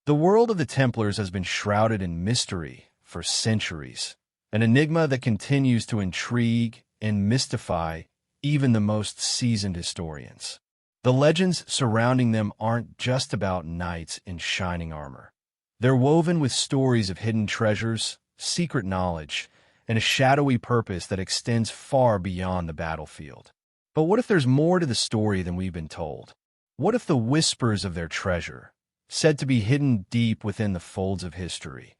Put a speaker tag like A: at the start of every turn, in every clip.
A: The world of the Templars has been shrouded in mystery for centuries, an enigma that continues to intrigue and mystify even the most seasoned historians. The legends surrounding them aren't just about knights in shining armor. They're woven with stories of hidden treasures, secret knowledge, and a shadowy purpose that extends far beyond the battlefield. But what if there's more to the story than we've been told? What if the whispers of their treasure, said to be hidden deep within the folds of history,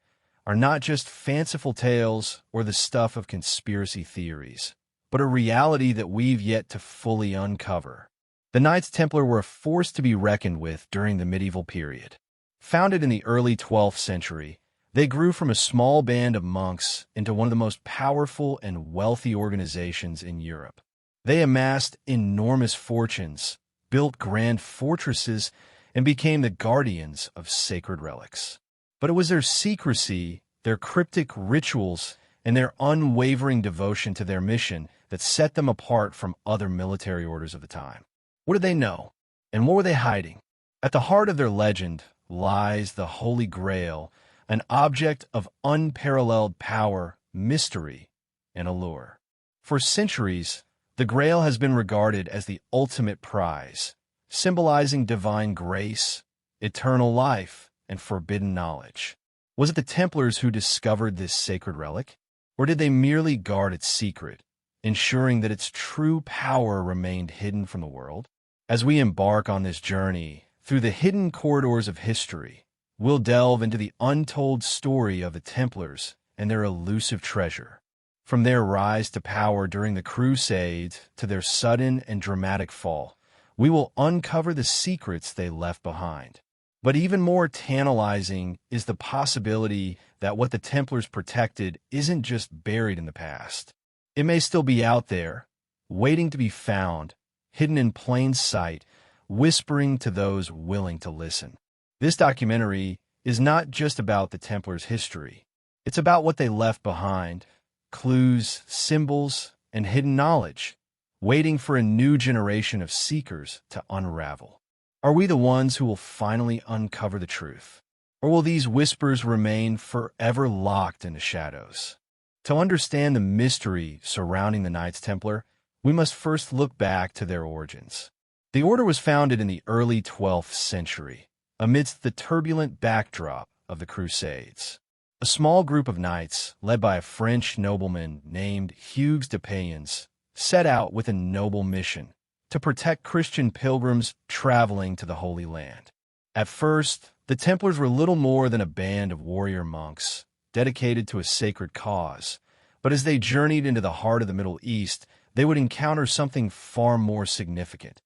A: are not just fanciful tales or the stuff of conspiracy theories, but a reality that we've yet to fully uncover? The Knights Templar were a force to be reckoned with during the medieval period. Founded in the early 12th century, they grew from a small band of monks into one of the most powerful and wealthy organizations in Europe. They amassed enormous fortunes, built grand fortresses, and became the guardians of sacred relics. But it was their secrecy, their cryptic rituals, and their unwavering devotion to their mission that set them apart from other military orders of the time. What did they know? And what were they hiding? At the heart of their legend lies the Holy Grail, an object of unparalleled power, mystery, and allure. For centuries, the Grail has been regarded as the ultimate prize, symbolizing divine grace, eternal life, and forbidden knowledge. Was it the Templars who discovered this sacred relic? Or did they merely guard its secret, ensuring that its true power remained hidden from the world? As we embark on this journey through the hidden corridors of history, we'll delve into the untold story of the Templars and their elusive treasure. From their rise to power during the Crusades to their sudden and dramatic fall, we will uncover the secrets they left behind. But even more tantalizing is the possibility that what the Templars protected isn't just buried in the past. It may still be out there, waiting to be found, hidden in plain sight, whispering to those willing to listen. This documentary is not just about the Templars' history. It's about what they left behind, clues, symbols, and hidden knowledge, waiting for a new generation of seekers to unravel. Are we the ones who will finally uncover the truth? Or will these whispers remain forever locked in the shadows? To understand the mystery surrounding the Knights Templar, we must first look back to their origins. The order was founded in the early 12th century, amidst the turbulent backdrop of the Crusades. A small group of knights, led by a French nobleman named Hugues de Payens, set out with a noble mission to protect Christian pilgrims traveling to the Holy Land. At first, the Templars were little more than a band of warrior monks dedicated to a sacred cause, but as they journeyed into the heart of the Middle East, they would encounter something far more significant,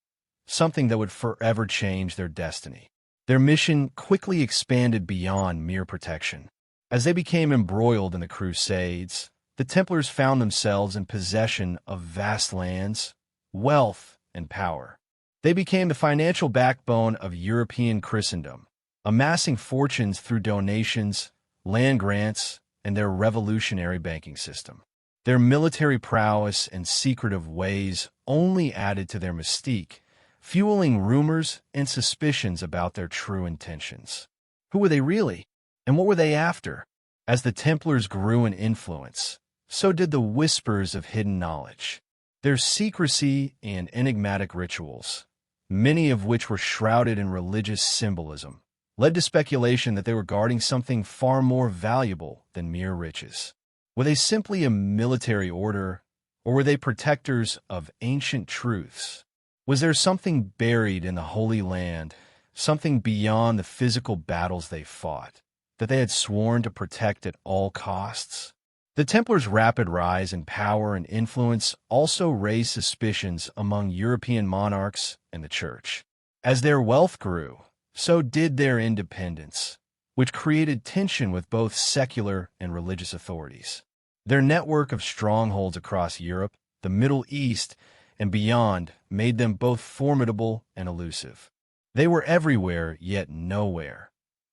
A: something that would forever change their destiny. Their mission quickly expanded beyond mere protection. As they became embroiled in the Crusades, the Templars found themselves in possession of vast lands, wealth, and power. They became the financial backbone of European Christendom, amassing fortunes through donations, land grants, and their revolutionary banking system. Their military prowess and secretive ways only added to their mystique, fueling rumors and suspicions about their true intentions. Who were they really? And what were they after? As the Templars grew in influence, so did the whispers of hidden knowledge. Their secrecy and enigmatic rituals, many of which were shrouded in religious symbolism, led to speculation that they were guarding something far more valuable than mere riches. Were they simply a military order, or were they protectors of ancient truths? Was there something buried in the Holy Land, something beyond the physical battles they fought, that they had sworn to protect at all costs? The Templars' rapid rise in power and influence also raised suspicions among European monarchs and the Church. As their wealth grew, so did their independence, which created tension with both secular and religious authorities. Their network of strongholds across Europe, the Middle East, and beyond made them both formidable and elusive. They were everywhere, yet nowhere.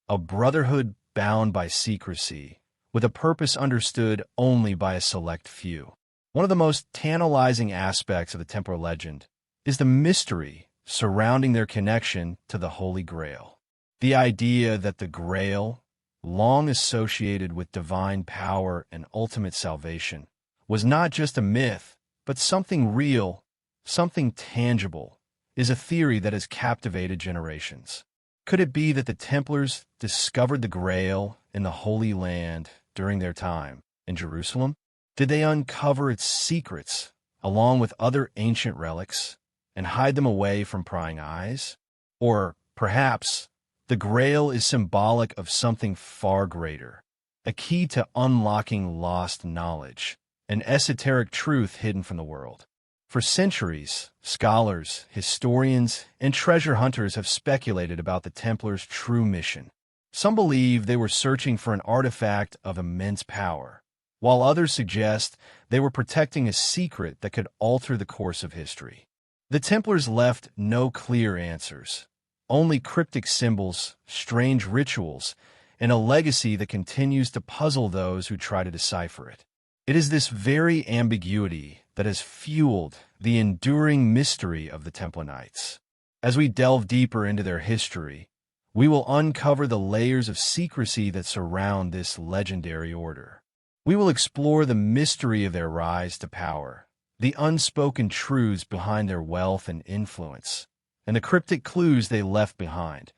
A: A brotherhood bound by secrecy, with a purpose understood only by a select few. One of the most tantalizing aspects of the Templar legend is the mystery surrounding their connection to the Holy Grail. The idea that the Grail, long associated with divine power and ultimate salvation, was not just a myth, but something real, something tangible, is a theory that has captivated generations. Could it be that the Templars discovered the Grail in the Holy Land during their time in Jerusalem? Did they uncover its secrets, along with other ancient relics, and hide them away from prying eyes? Or, perhaps, the Grail is symbolic of something far greater, a key to unlocking lost knowledge, an esoteric truth hidden from the world. For centuries, scholars, historians, and treasure hunters have speculated about the Templars' true mission. Some believe they were searching for an artifact of immense power, while others suggest they were protecting a secret that could alter the course of history. The Templars left no clear answers, only cryptic symbols, strange rituals, and a legacy that continues to puzzle those who try to decipher it. It is this very ambiguity that has fueled the enduring mystery of the Templar Knights. As we delve deeper into their history, we will uncover the layers of secrecy that surround this legendary order. We will explore the mystery of their rise to power, the unspoken truths behind their wealth and influence, and the cryptic clues they left behind,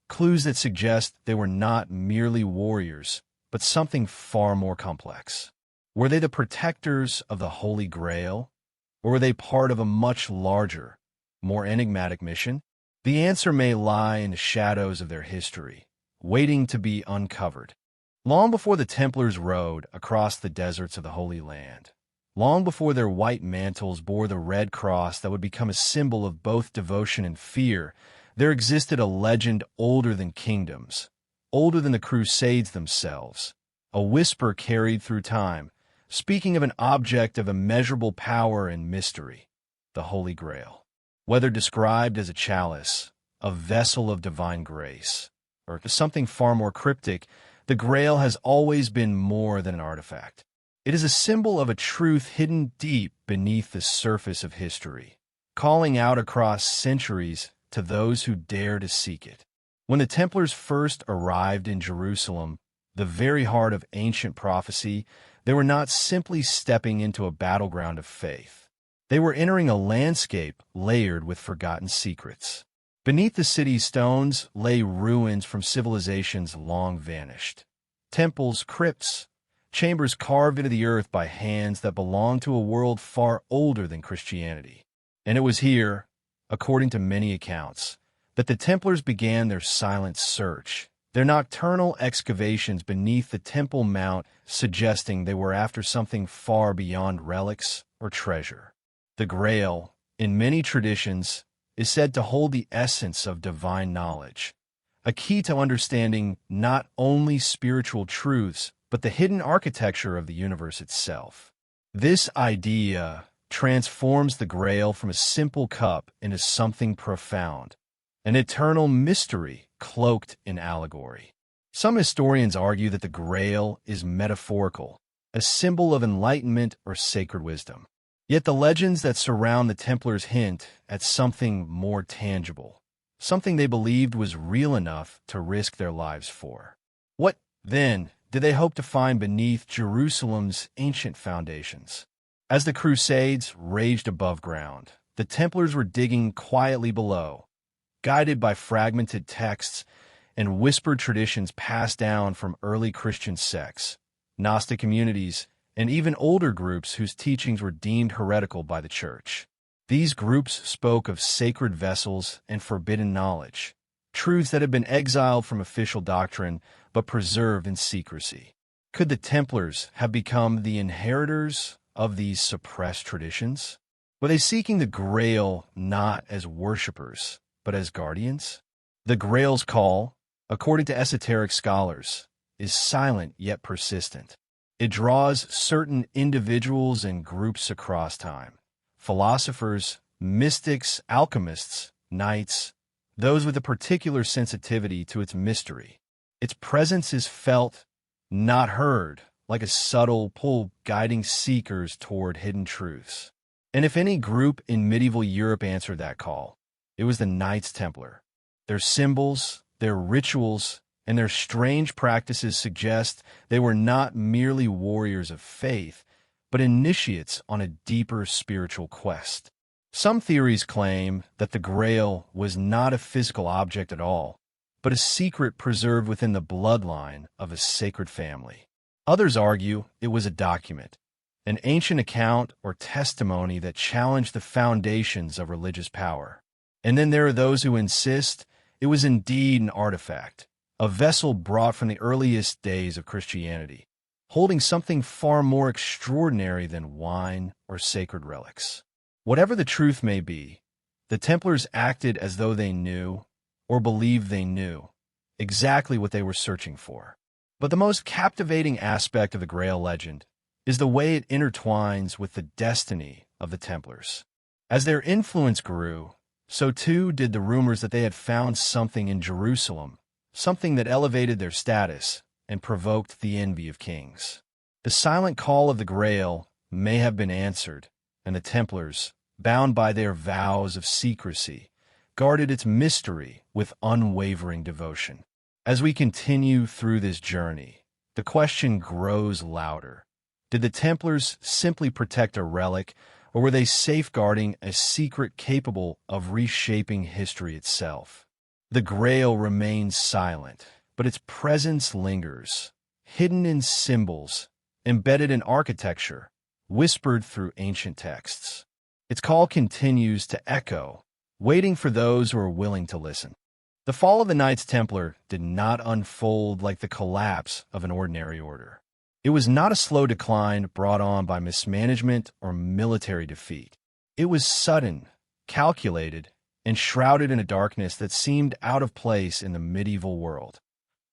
A: clues that suggest they were not merely warriors, but something far more complex. Were they the protectors of the Holy Grail, or were they part of a much larger, more enigmatic mission? The answer may lie in the shadows of their history, waiting to be uncovered. Long before the Templars rode across the deserts of the Holy Land, long before their white mantles bore the red cross that would become a symbol of both devotion and fear, there existed a legend older than kingdoms, older than the Crusades themselves, a whisper carried through time, speaking of an object of immeasurable power and mystery, the Holy Grail. Whether described as a chalice, a vessel of divine grace, or something far more cryptic, the Grail has always been more than an artifact. It is a symbol of a truth hidden deep beneath the surface of history, calling out across centuries to those who dare to seek it. When the Templars first arrived in Jerusalem, the very heart of ancient prophecy, they were not simply stepping into a battleground of faith. They were entering a landscape layered with forgotten secrets. Beneath the city's stones lay ruins from civilizations long vanished. Temples, crypts, chambers carved into the earth by hands that belonged to a world far older than Christianity. And it was here, according to many accounts, that the Templars began their silent search, their nocturnal excavations beneath the Temple Mount suggesting they were after something far beyond relics or treasure. The Grail, in many traditions, is said to hold the essence of divine knowledge, a key to understanding not only spiritual truths, but the hidden architecture of the universe itself. This idea transforms the Grail from a simple cup into something profound, an eternal mystery cloaked in allegory. Some historians argue that the Grail is metaphorical, a symbol of enlightenment or sacred wisdom. Yet the legends that surround the Templars hint at something more tangible, something they believed was real enough to risk their lives for. What, then, did they hope to find beneath Jerusalem's ancient foundations? As the Crusades raged above ground, the Templars were digging quietly below, guided by fragmented texts and whispered traditions passed down from early Christian sects, Gnostic communities, and even older groups whose teachings were deemed heretical by the Church. These groups spoke of sacred vessels and forbidden knowledge, truths that had been exiled from official doctrine but preserved in secrecy. Could the Templars have become the inheritors of these suppressed traditions? Were they seeking the Grail not as worshippers, but as guardians? The Grail's call, according to esoteric scholars, is silent yet persistent. It draws certain individuals and groups across time. Philosophers, mystics, alchemists, knights, those with a particular sensitivity to its mystery. Its presence is felt, not heard, like a subtle pull guiding seekers toward hidden truths. And if any group in medieval Europe answered that call, it was the Knights Templar. Their symbols, their rituals, and their strange practices suggest they were not merely warriors of faith, but initiates on a deeper spiritual quest. Some theories claim that the Grail was not a physical object at all, but a secret preserved within the bloodline of a sacred family. Others argue it was a document, an ancient account or testimony that challenged the foundations of religious power. And then there are those who insist it was indeed an artifact, a vessel brought from the earliest days of Christianity, holding something far more extraordinary than wine or sacred relics. Whatever the truth may be, the Templars acted as though they knew, or believed they knew, exactly what they were searching for. But the most captivating aspect of the Grail legend is the way it intertwines with the destiny of the Templars. As their influence grew, so too did the rumors that they had found something in Jerusalem, something that elevated their status and provoked the envy of kings. The silent call of the Grail may have been answered, and the Templars, bound by their vows of secrecy, guarded its mystery with unwavering devotion. As we continue through this journey, the question grows louder. Did the Templars simply protect a relic, or were they safeguarding a secret capable of reshaping history itself? The Grail remains silent, but its presence lingers, hidden in symbols, embedded in architecture, whispered through ancient texts. Its call continues to echo, waiting for those who are willing to listen. The fall of the Knights Templar did not unfold like the collapse of an ordinary order. It was not a slow decline brought on by mismanagement or military defeat. It was sudden, calculated, and shrouded in a darkness that seemed out of place in the medieval world,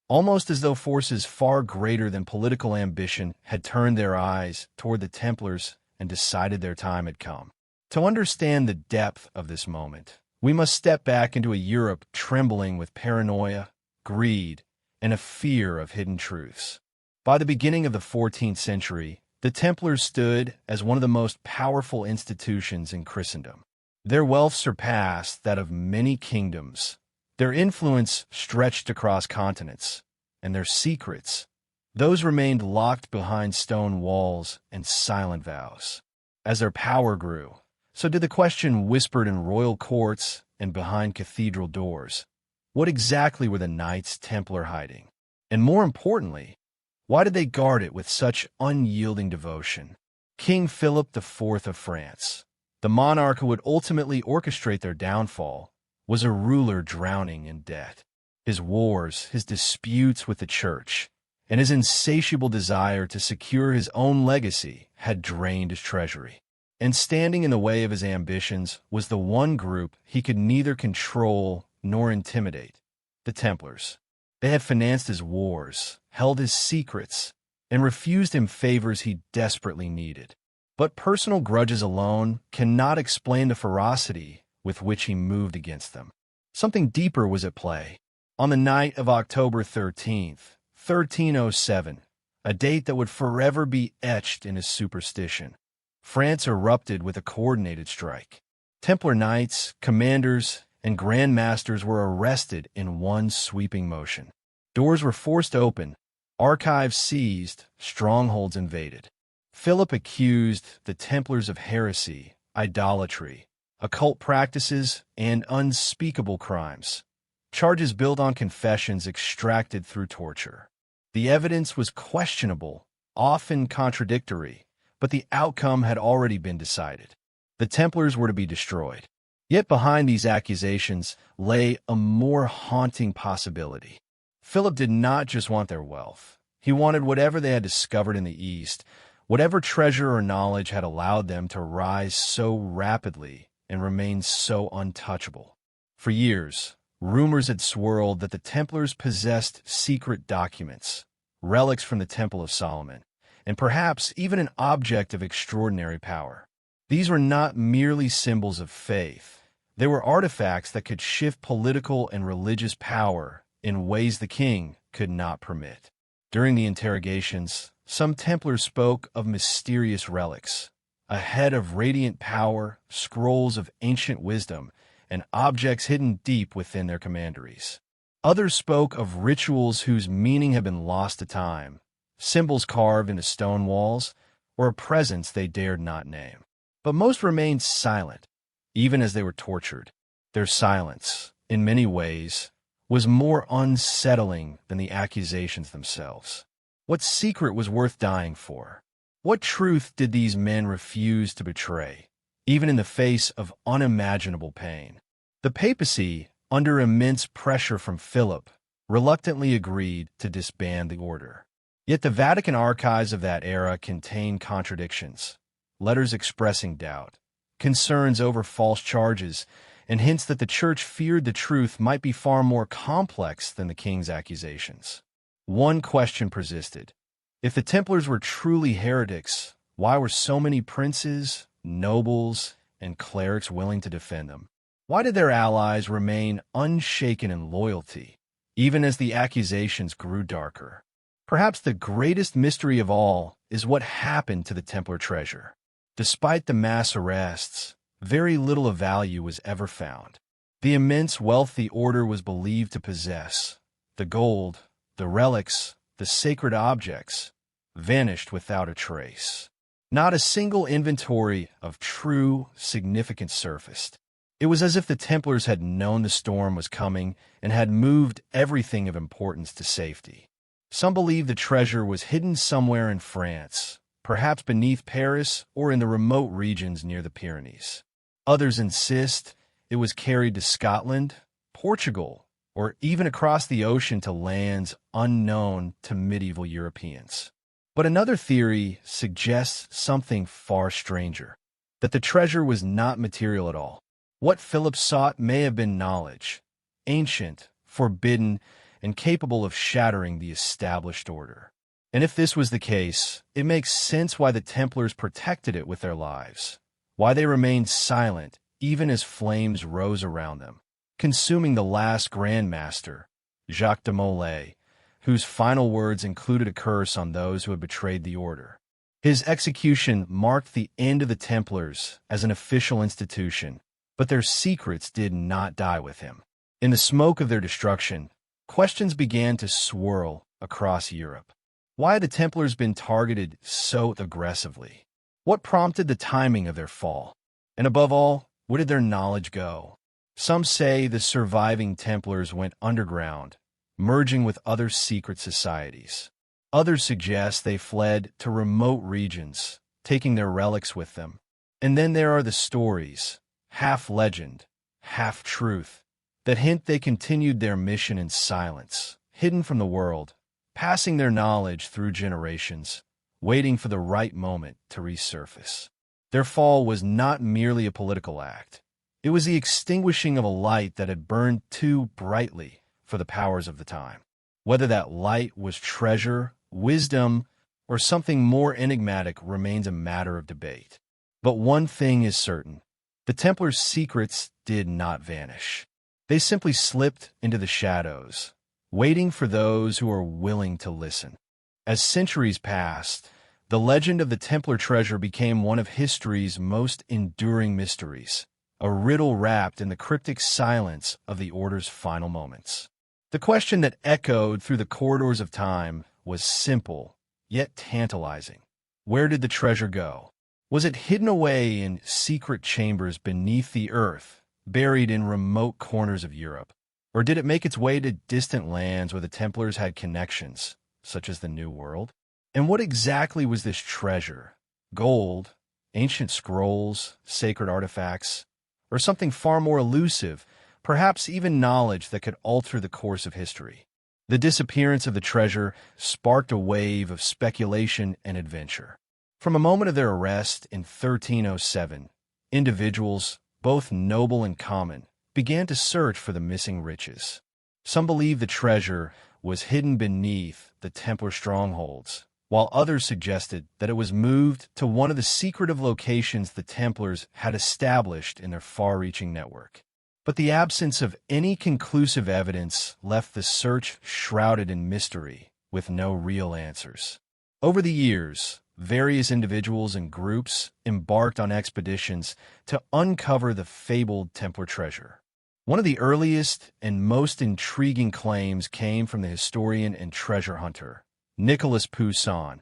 A: almost as though forces far greater than political ambition had turned their eyes toward the Templars and decided their time had come. To understand the depth of this moment, we must step back into a Europe trembling with paranoia, greed, and a fear of hidden truths. By the beginning of the 14th century, the Templars stood as one of the most powerful institutions in Christendom. Their wealth surpassed that of many kingdoms. Their influence stretched across continents, and their secrets, those remained locked behind stone walls and silent vows. As their power grew, so did the question whispered in royal courts and behind cathedral doors. What exactly were the Knights Templar hiding? And more importantly, why did they guard it with such unyielding devotion? King Philip IV of France, the monarch who would ultimately orchestrate their downfall, was a ruler drowning in debt. His wars, his disputes with the church, and his insatiable desire to secure his own legacy had drained his treasury. And standing in the way of his ambitions was the one group he could neither control nor intimidate, the Templars. They had financed his wars, held his secrets, and refused him favors he desperately needed. But personal grudges alone cannot explain the ferocity with which he moved against them. Something deeper was at play. On the night of October 13th, 1307, a date that would forever be etched in his superstition, France erupted with a coordinated strike. Templar knights, commanders, and grand masters were arrested in one sweeping motion. Doors were forced open, archives seized, strongholds invaded. Philip accused the Templars of heresy, idolatry, occult practices, and unspeakable crimes, charges built on confessions extracted through torture. The evidence was questionable, often contradictory, but the outcome had already been decided. The Templars were to be destroyed. Yet behind these accusations lay a more haunting possibility. Philip did not just want their wealth. He wanted whatever they had discovered in the East, whatever treasure or knowledge had allowed them to rise so rapidly and remain so untouchable. For years, rumors had swirled that the Templars possessed secret documents, relics from the Temple of Solomon, and perhaps even an object of extraordinary power. These were not merely symbols of faith. They were artifacts that could shift political and religious power in ways the king could not permit. During the interrogations, some Templars spoke of mysterious relics, a head of radiant power, scrolls of ancient wisdom, and objects hidden deep within their commanderies. Others spoke of rituals whose meaning had been lost to time, symbols carved into stone walls, or a presence they dared not name. But most remained silent, even as they were tortured. Their silence, in many ways, was more unsettling than the accusations themselves. What secret was worth dying for? What truth did these men refuse to betray, even in the face of unimaginable pain? The papacy, under immense pressure from Philip, reluctantly agreed to disband the order. Yet the Vatican archives of that era contain contradictions, letters expressing doubt, concerns over false charges, and hints that the Church feared the truth might be far more complex than the king's accusations. One question persisted. If the Templars were truly heretics, why were so many princes, nobles, and clerics willing to defend them? Why did their allies remain unshaken in loyalty, even as the accusations grew darker? Perhaps the greatest mystery of all is what happened to the Templar treasure. Despite the mass arrests, very little of value was ever found. The immense wealth the order was believed to possess, the gold, the relics, the sacred objects, vanished without a trace. Not a single inventory of true significance surfaced. It was as if the Templars had known the storm was coming and had moved everything of importance to safety. Some believe the treasure was hidden somewhere in France, perhaps beneath Paris or in the remote regions near the Pyrenees. Others insist it was carried to Scotland, Portugal, or even across the ocean to lands unknown to medieval Europeans. But another theory suggests something far stranger, that the treasure was not material at all. What Philip sought may have been knowledge, ancient, forbidden, and capable of shattering the established order. And if this was the case, it makes sense why the Templars protected it with their lives, why they remained silent even as flames rose around them, consuming the last Grand Master, Jacques de Molay, whose final words included a curse on those who had betrayed the order. His execution marked the end of the Templars as an official institution, but their secrets did not die with him. In the smoke of their destruction, questions began to swirl across Europe. Why had the Templars been targeted so aggressively? What prompted the timing of their fall? And above all, where did their knowledge go? Some say the surviving Templars went underground, merging with other secret societies. Others suggest they fled to remote regions, taking their relics with them. And then there are the stories, half legend, half truth, that hint they continued their mission in silence, hidden from the world, passing their knowledge through generations, waiting for the right moment to resurface. Their fall was not merely a political act. It was the extinguishing of a light that had burned too brightly for the powers of the time. Whether that light was treasure, wisdom, or something more enigmatic remains a matter of debate. But one thing is certain. The Templars' secrets did not vanish. They simply slipped into the shadows, waiting for those who were willing to listen. As centuries passed, the legend of the Templar treasure became one of history's most enduring mysteries, a riddle wrapped in the cryptic silence of the Order's final moments. The question that echoed through the corridors of time was simple, yet tantalizing. Where did the treasure go? Was it hidden away in secret chambers beneath the earth, buried in remote corners of Europe? Or did it make its way to distant lands where the Templars had connections, such as the New World? And what exactly was this treasure? Gold, ancient scrolls, sacred artifacts, or something far more elusive, perhaps even knowledge that could alter the course of history? The disappearance of the treasure sparked a wave of speculation and adventure. From a moment of their arrest in 1307, individuals, both noble and common, began to search for the missing riches. Some believed the treasure was hidden beneath the Templar strongholds, while others suggested that it was moved to one of the secretive locations the Templars had established in their far-reaching network. But the absence of any conclusive evidence left the search shrouded in mystery, with no real answers. Over the years, various individuals and groups embarked on expeditions to uncover the fabled Templar treasure. One of the earliest and most intriguing claims came from the historian and treasure hunter, Nicholas Poussin,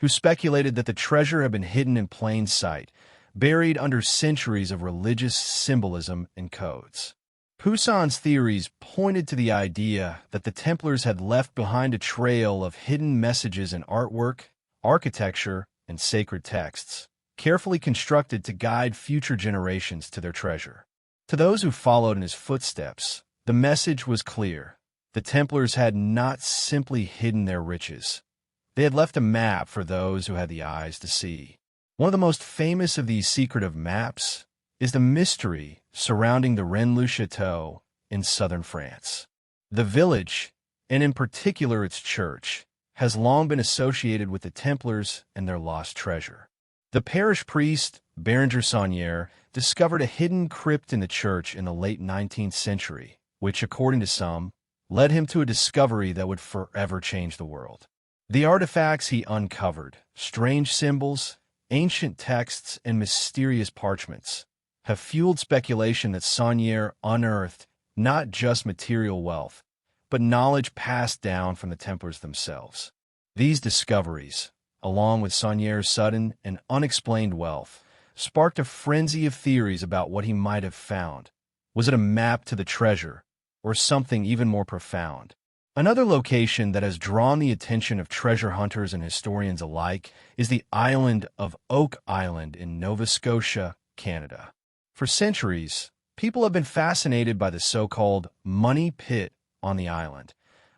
A: who speculated that the treasure had been hidden in plain sight, buried under centuries of religious symbolism and codes. Poussin's theories pointed to the idea that the Templars had left behind a trail of hidden messages in artwork, architecture, and sacred texts, carefully constructed to guide future generations to their treasure. To those who followed in his footsteps, the message was clear. The Templars had not simply hidden their riches. They had left a map for those who had the eyes to see. One of the most famous of these secretive maps is the mystery surrounding the Rennes-le-Château in southern France. The village, and in particular its church, has long been associated with the Templars and their lost treasure. The parish priest, Berenger Saunière, discovered a hidden crypt in the church in the late 19th century, which, according to some, led him to a discovery that would forever change the world. The artifacts he uncovered, strange symbols, ancient texts, and mysterious parchments, have fueled speculation that Saunière unearthed not just material wealth, but knowledge passed down from the Templars themselves. These discoveries, along with Saunière's sudden and unexplained wealth, sparked a frenzy of theories about what he might have found. Was it a map to the treasure, or something even more profound? Another location that has drawn the attention of treasure hunters and historians alike is the island of Oak Island in Nova Scotia, Canada. For centuries, people have been fascinated by the so-called money pit on the island,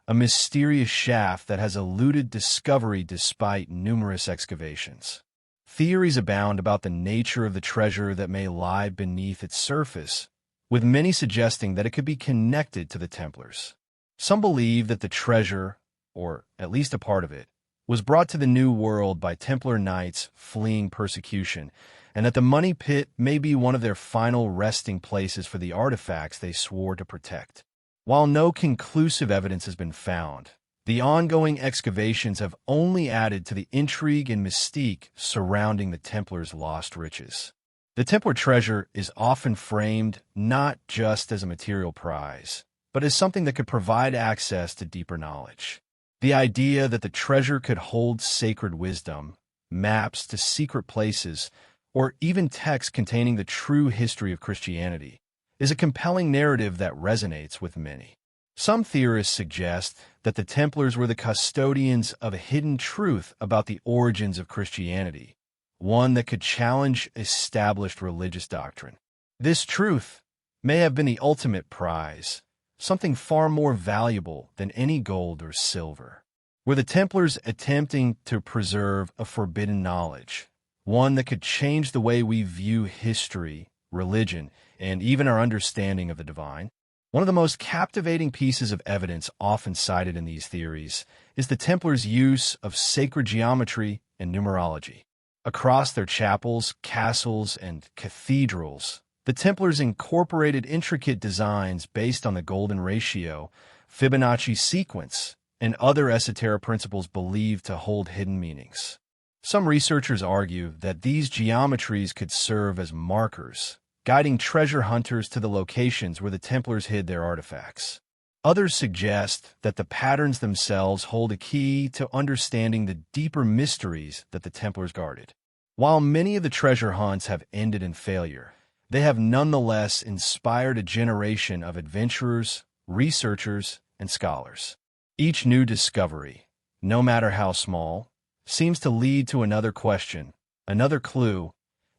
A: a mysterious shaft that has eluded discovery despite numerous excavations. Theories abound about the nature of the treasure that may lie beneath its surface, with many suggesting that it could be connected to the Templars. Some believe that the treasure, or at least a part of it, was brought to the New World by Templar knights fleeing persecution, and that the money pit may be one of their final resting places for the artifacts they swore to protect. While no conclusive evidence has been found, the ongoing excavations have only added to the intrigue and mystique surrounding the Templars' lost riches. The Templar treasure is often framed not just as a material prize, but as something that could provide access to deeper knowledge. The idea that the treasure could hold sacred wisdom, maps to secret places, or even texts containing the true history of Christianity is a compelling narrative that resonates with many. Some theorists suggest that the Templars were the custodians of a hidden truth about the origins of Christianity, one that could challenge established religious doctrine. This truth may have been the ultimate prize, something far more valuable than any gold or silver. Were the Templars attempting to preserve a forbidden knowledge, one that could change the way we view history, religion, and even our understanding of the divine? One of the most captivating pieces of evidence often cited in these theories is the Templars' use of sacred geometry and numerology. Across their chapels, castles, and cathedrals, the Templars incorporated intricate designs based on the golden ratio, Fibonacci sequence, and other esoteric principles believed to hold hidden meanings. Some researchers argue that these geometries could serve as markers, guiding treasure hunters to the locations where the Templars hid their artifacts. Others suggest that the patterns themselves hold a key to understanding the deeper mysteries that the Templars guarded. While many of the treasure hunts have ended in failure, they have nonetheless inspired a generation of adventurers, researchers, and scholars. Each new discovery, no matter how small, seems to lead to another question, another clue,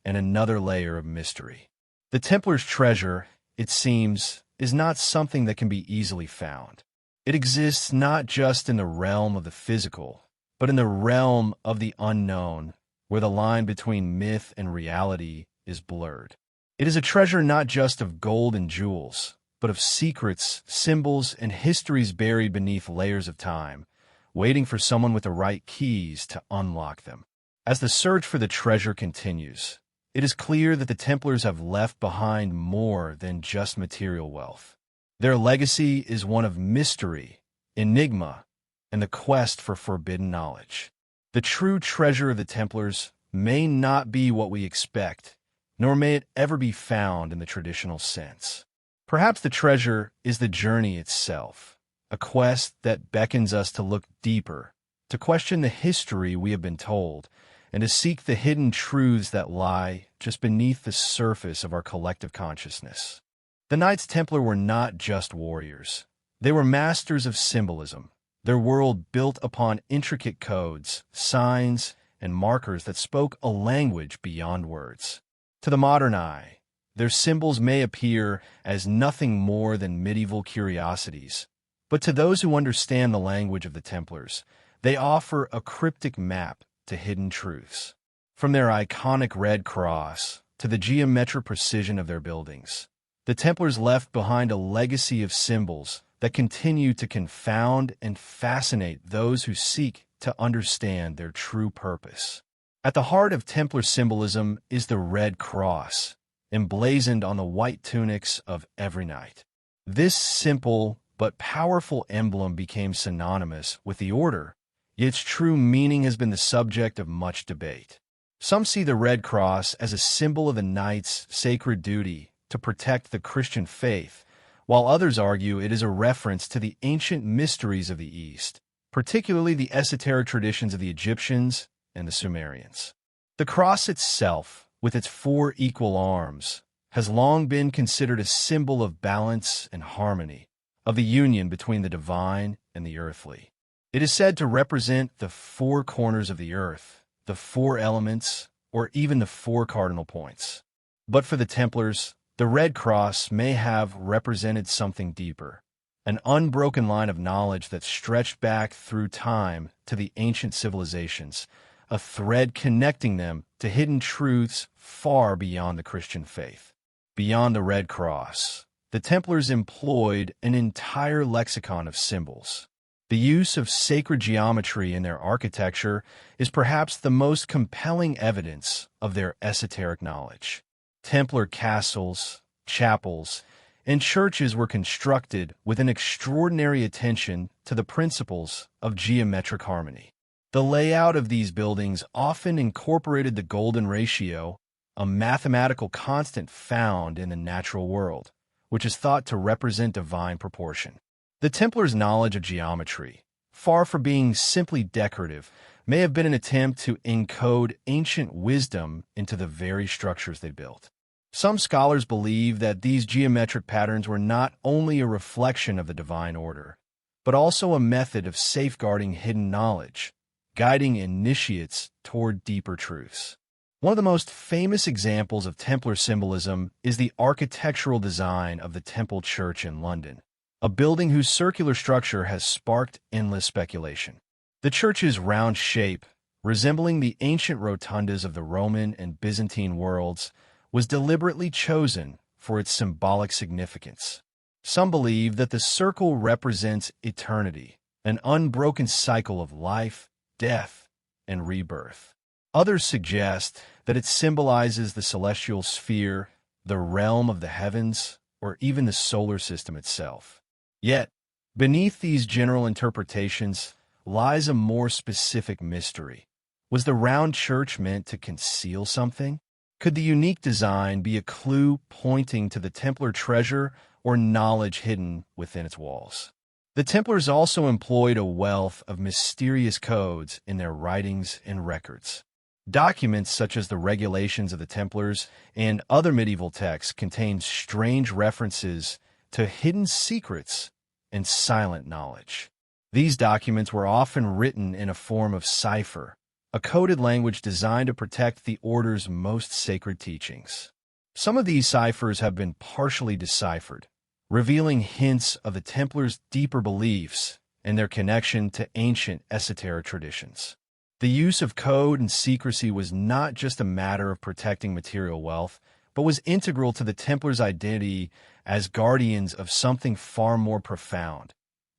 A: and another layer of mystery. The Templars' treasure, it seems, is not something that can be easily found. It exists not just in the realm of the physical, but in the realm of the unknown, where the line between myth and reality is blurred. It is a treasure not just of gold and jewels, but of secrets, symbols, and histories buried beneath layers of time, waiting for someone with the right keys to unlock them. As the search for the treasure continues, it is clear that the Templars have left behind more than just material wealth. Their legacy is one of mystery, enigma, and the quest for forbidden knowledge. The true treasure of the Templars may not be what we expect, nor may it ever be found in the traditional sense. Perhaps the treasure is the journey itself, a quest that beckons us to look deeper, to question the history we have been told, and to seek the hidden truths that lie just beneath the surface of our collective consciousness. The Knights Templar were not just warriors. They were masters of symbolism, their world built upon intricate codes, signs, and markers that spoke a language beyond words. To the modern eye, their symbols may appear as nothing more than medieval curiosities, but to those who understand the language of the Templars, they offer a cryptic map to hidden truths. From their iconic red cross to the geometric precision of their buildings, the Templars left behind a legacy of symbols that continue to confound and fascinate those who seek to understand their true purpose. At the heart of Templar symbolism is the red cross, emblazoned on the white tunics of every knight. This simple but powerful emblem became synonymous with the order, yet its true meaning has been the subject of much debate. Some see the red cross as a symbol of the knight's sacred duty to protect the Christian faith, while others argue it is a reference to the ancient mysteries of the East, particularly the esoteric traditions of the Egyptians and the Sumerians. The cross itself, with its 4 equal arms, has long been considered a symbol of balance and harmony, of the union between the divine and the earthly. It is said to represent the 4 corners of the earth, the 4 elements, or even the 4 cardinal points. But for the Templars, the red cross may have represented something deeper, an unbroken line of knowledge that stretched back through time to the ancient civilizations, a thread connecting them to hidden truths far beyond the Christian faith. Beyond the red cross, the Templars employed an entire lexicon of symbols. The use of sacred geometry in their architecture is perhaps the most compelling evidence of their esoteric knowledge. Templar castles, chapels, and churches were constructed with an extraordinary attention to the principles of geometric harmony. The layout of these buildings often incorporated the golden ratio, a mathematical constant found in the natural world, which is thought to represent divine proportion. The Templars' knowledge of geometry, far from being simply decorative, may have been an attempt to encode ancient wisdom into the very structures they built. Some scholars believe that these geometric patterns were not only a reflection of the divine order, but also a method of safeguarding hidden knowledge, guiding initiates toward deeper truths. One of the most famous examples of Templar symbolism is the architectural design of the Temple Church in London, a building whose circular structure has sparked endless speculation. The church's round shape, resembling the ancient rotundas of the Roman and Byzantine worlds, was deliberately chosen for its symbolic significance. Some believe that the circle represents eternity, an unbroken cycle of life, death, and rebirth. Others suggest that it symbolizes the celestial sphere, the realm of the heavens, or even the solar system itself. Yet, beneath these general interpretations lies a more specific mystery. Was the round church meant to conceal something? Could the unique design be a clue pointing to the Templar treasure or knowledge hidden within its walls? The Templars also employed a wealth of mysterious codes in their writings and records. Documents such as the Regulations of the Templars and other medieval texts contain strange references to hidden secrets and silent knowledge. These documents were often written in a form of cipher, a coded language designed to protect the Order's most sacred teachings. Some of these ciphers have been partially deciphered, revealing hints of the Templars' deeper beliefs and their connection to ancient esoteric traditions. The use of code and secrecy was not just a matter of protecting material wealth, but was integral to the Templars' identity as guardians of something far more profound,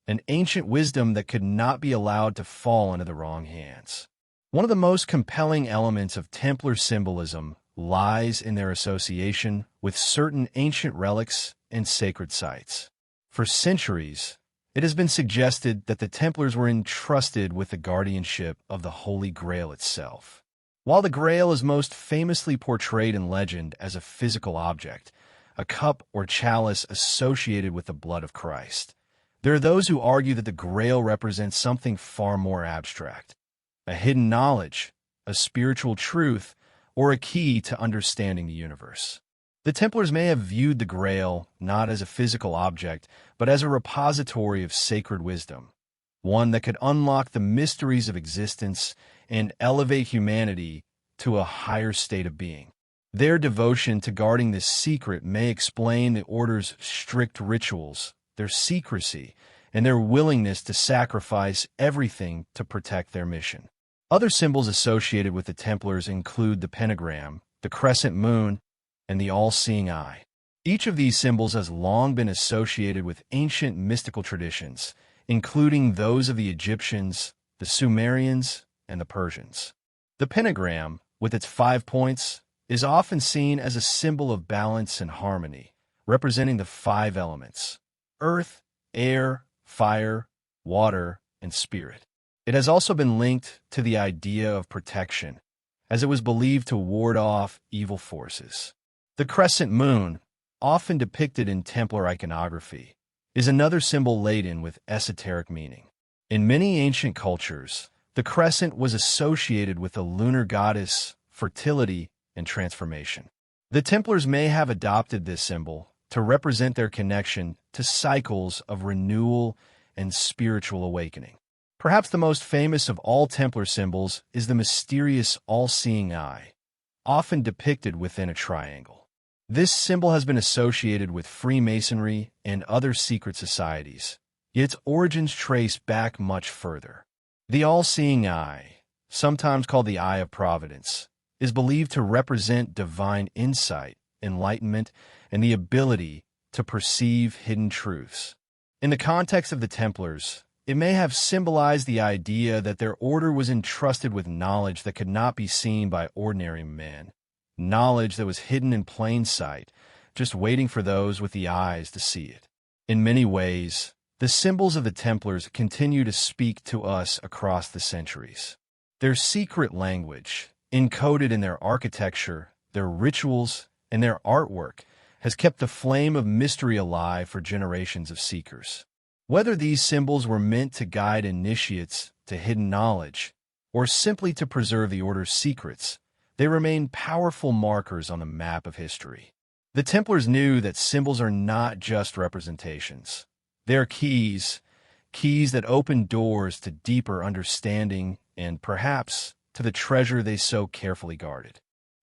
A: an ancient wisdom that could not be allowed to fall into the wrong hands. One of the most compelling elements of Templar symbolism lies in their association with certain ancient relics and sacred sites. For centuries, it has been suggested that the Templars were entrusted with the guardianship of the Holy Grail itself. While the Grail is most famously portrayed in legend as a physical object, a cup or chalice associated with the blood of Christ. There are those who argue that the Grail represents something far more abstract, a hidden knowledge, a spiritual truth, or a key to understanding the universe. The Templars may have viewed the Grail not as a physical object, but as a repository of sacred wisdom, one that could unlock the mysteries of existence and elevate humanity to a higher state of being. Their devotion to guarding this secret may explain the Order's strict rituals, their secrecy, and their willingness to sacrifice everything to protect their mission. Other symbols associated with the Templars include the pentagram, the crescent moon, and the all-seeing eye. Each of these symbols has long been associated with ancient mystical traditions, including those of the Egyptians, the Sumerians, and the Persians. The pentagram, with its 5 points, is often seen as a symbol of balance and harmony, representing the 5 elements: earth, air, fire, water, and spirit. It has also been linked to the idea of protection, as it was believed to ward off evil forces. The crescent moon, often depicted in Templar iconography, is another symbol laden with esoteric meaning. In many ancient cultures, the crescent was associated with the lunar goddess, fertility, and transformation. The Templars may have adopted this symbol to represent their connection to cycles of renewal and spiritual awakening. Perhaps the most famous of all Templar symbols is the mysterious all-seeing eye, often depicted within a triangle. This symbol has been associated with Freemasonry and other secret societies, yet its origins trace back much further. The all-seeing eye, sometimes called the Eye of Providence, is believed to represent divine insight, enlightenment, and the ability to perceive hidden truths. In the context of the Templars, it may have symbolized the idea that their order was entrusted with knowledge that could not be seen by ordinary men, knowledge that was hidden in plain sight, just waiting for those with the eyes to see it. In many ways, the symbols of the Templars continue to speak to us across the centuries. Their secret language, encoded in their architecture, their rituals, and their artwork, has kept the flame of mystery alive for generations of seekers. Whether these symbols were meant to guide initiates to hidden knowledge, or simply to preserve the Order's secrets, they remain powerful markers on the map of history. The Templars knew that symbols are not just representations. They are keys that open doors to deeper understanding and, perhaps, to the treasure they so carefully guarded.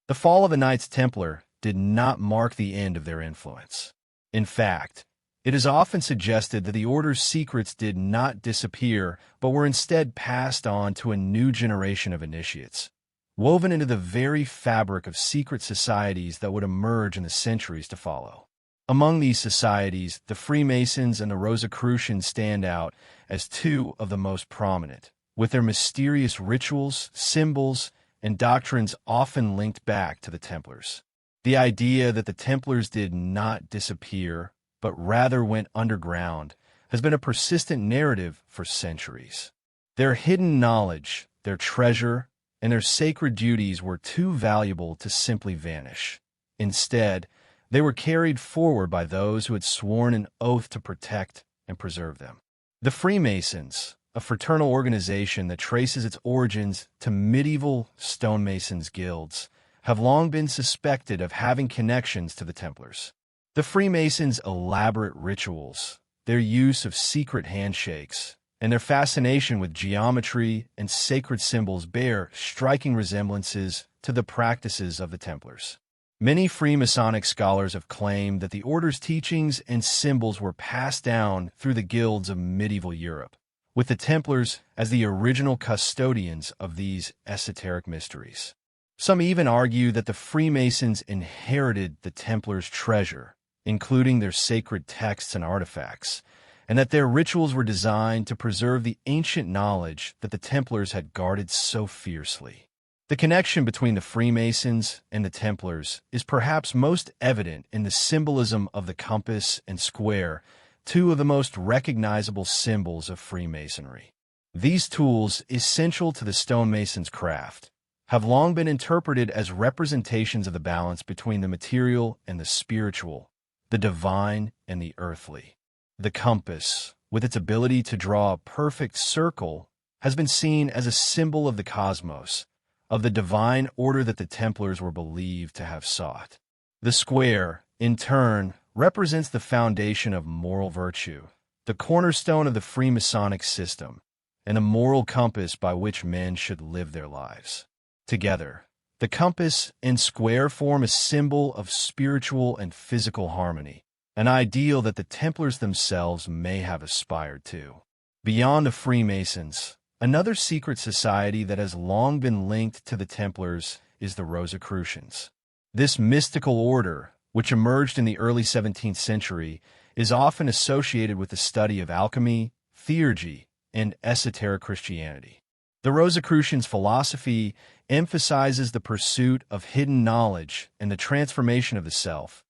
A: The fall of the Knights Templar did not mark the end of their influence. In fact, it is often suggested that the Order's secrets did not disappear, but were instead passed on to a new generation of initiates, woven into the very fabric of secret societies that would emerge in the centuries to follow. Among these societies, the Freemasons and the Rosicrucians stand out as two of the most prominent, with their mysterious rituals, symbols, and doctrines often linked back to the Templars. The idea that the Templars did not disappear, but rather went underground, has been a persistent narrative for centuries. Their hidden knowledge, their treasure, and their sacred duties were too valuable to simply vanish. Instead, they were carried forward by those who had sworn an oath to protect and preserve them. The Freemasons, a fraternal organization that traces its origins to medieval stonemasons' guilds, have long been suspected of having connections to the Templars. The Freemasons' elaborate rituals, their use of secret handshakes, and their fascination with geometry and sacred symbols bear striking resemblances to the practices of the Templars. Many Freemasonic scholars have claimed that the Order's teachings and symbols were passed down through the guilds of medieval Europe, with the Templars as the original custodians of these esoteric mysteries. Some even argue that the Freemasons inherited the Templars' treasure, including their sacred texts and artifacts, and that their rituals were designed to preserve the ancient knowledge that the Templars had guarded so fiercely. The connection between the Freemasons and the Templars is perhaps most evident in the symbolism of the compass and square, two of the most recognizable symbols of Freemasonry. These tools, essential to the stonemason's craft, have long been interpreted as representations of the balance between the material and the spiritual, the divine and the earthly. The compass, with its ability to draw a perfect circle, has been seen as a symbol of the cosmos, of the divine order that the Templars were believed to have sought. The square, in turn, represents the foundation of moral virtue, the cornerstone of the Freemasonic system, and a moral compass by which men should live their lives. Together, the compass and square form a symbol of spiritual and physical harmony, an ideal that the Templars themselves may have aspired to. Beyond the Freemasons, another secret society that has long been linked to the Templars is the Rosicrucians. This mystical order, which emerged in the early 17th century, is often associated with the study of alchemy, theurgy, and esoteric Christianity. The Rosicrucians' philosophy emphasizes the pursuit of hidden knowledge and the transformation of the self,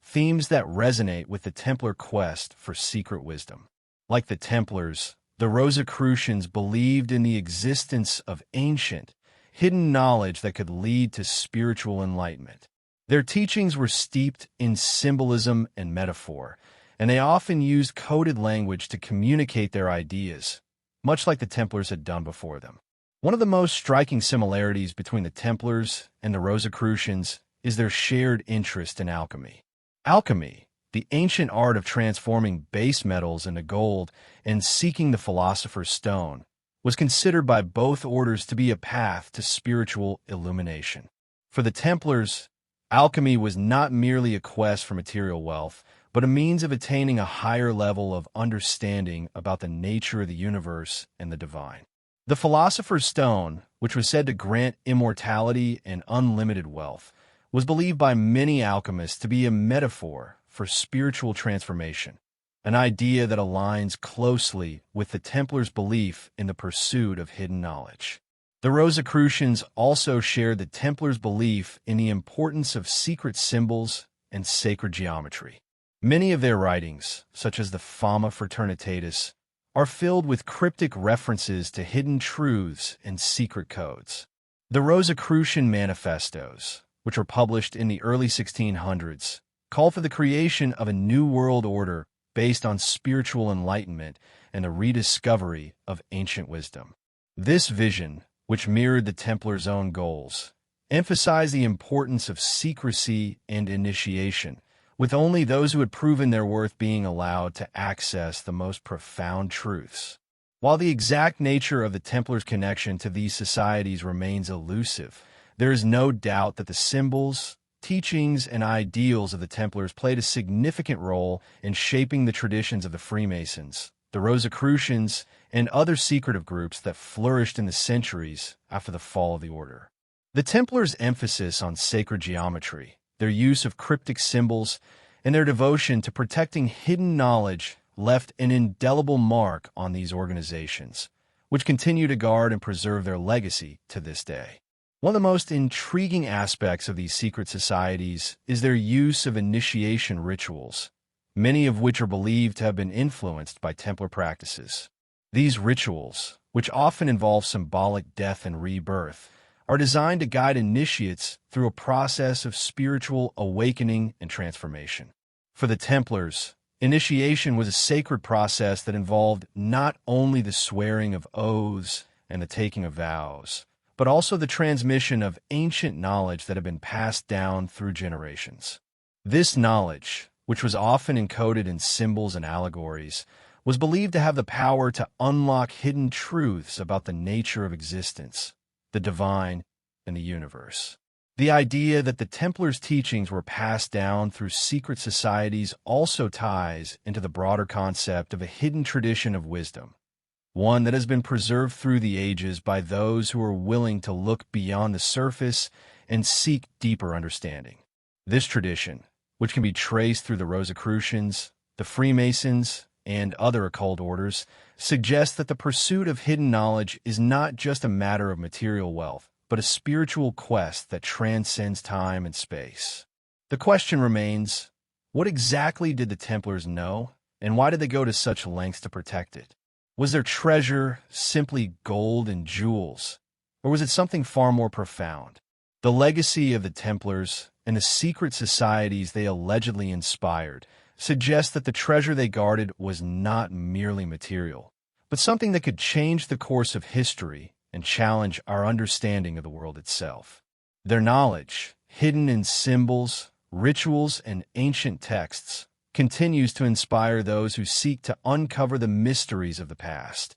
A: themes that resonate with the Templar quest for secret wisdom. Like the Templars, the Rosicrucians believed in the existence of ancient, hidden knowledge that could lead to spiritual enlightenment. Their teachings were steeped in symbolism and metaphor, and they often used coded language to communicate their ideas, much like the Templars had done before them. One of the most striking similarities between the Templars and the Rosicrucians is their shared interest in alchemy. Alchemy, the ancient art of transforming base metals into gold and seeking the philosopher's stone, was considered by both orders to be a path to spiritual illumination. For the Templars, alchemy was not merely a quest for material wealth, but a means of attaining a higher level of understanding about the nature of the universe and the divine. The philosopher's stone, which was said to grant immortality and unlimited wealth, was believed by many alchemists to be a metaphor for spiritual transformation, an idea that aligns closely with the Templars' belief in the pursuit of hidden knowledge. The Rosicrucians also shared the Templars' belief in the importance of secret symbols and sacred geometry. Many of their writings, such as the Fama Fraternitatis, are filled with cryptic references to hidden truths and secret codes. The Rosicrucian manifestos, which were published in the early 1600s, call for the creation of a new world order based on spiritual enlightenment and the rediscovery of ancient wisdom. This vision, which mirrored the Templars' own goals, emphasized the importance of secrecy and initiation, with only those who had proven their worth being allowed to access the most profound truths. While the exact nature of the Templars' connection to these societies remains elusive, there is no doubt that the symbols, teachings, and ideals of the Templars played a significant role in shaping the traditions of the Freemasons, the Rosicrucians, and other secretive groups that flourished in the centuries after the fall of the order. The Templars' emphasis on sacred geometry, their use of cryptic symbols, and their devotion to protecting hidden knowledge left an indelible mark on these organizations, which continue to guard and preserve their legacy to this day. One of the most intriguing aspects of these secret societies is their use of initiation rituals, many of which are believed to have been influenced by Templar practices. These rituals, which often involve symbolic death and rebirth, are designed to guide initiates through a process of spiritual awakening and transformation. For the Templars, initiation was a sacred process that involved not only the swearing of oaths and the taking of vows, but also the transmission of ancient knowledge that had been passed down through generations. This knowledge, which was often encoded in symbols and allegories, was believed to have the power to unlock hidden truths about the nature of existence, the divine, and the universe. The idea that the Templars' teachings were passed down through secret societies also ties into the broader concept of a hidden tradition of wisdom, one that has been preserved through the ages by those who are willing to look beyond the surface and seek deeper understanding. This tradition, which can be traced through the Rosicrucians, the Freemasons, and other occult orders, suggests that the pursuit of hidden knowledge is not just a matter of material wealth, but a spiritual quest that transcends time and space. The question remains, what exactly did the Templars know, and why did they go to such lengths to protect it? Was their treasure simply gold and jewels, or was it something far more profound? The legacy of the Templars and the secret societies they allegedly inspired suggest that the treasure they guarded was not merely material, but something that could change the course of history and challenge our understanding of the world itself. Their knowledge, hidden in symbols, rituals, and ancient texts, continues to inspire those who seek to uncover the mysteries of the past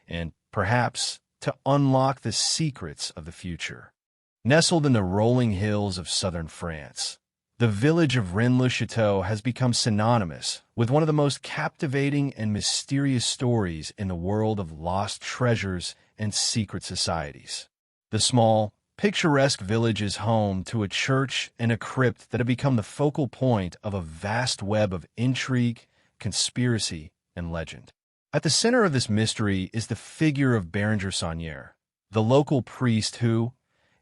A: and, perhaps, to unlock the secrets of the future. Nestled in the rolling hills of southern France, the village of Rennes-le-Château has become synonymous with one of the most captivating and mysterious stories in the world of lost treasures and secret societies. The small, picturesque village is home to a church and a crypt that have become the focal point of a vast web of intrigue, conspiracy, and legend. At the center of this mystery is the figure of Berenger Saunière, the local priest who,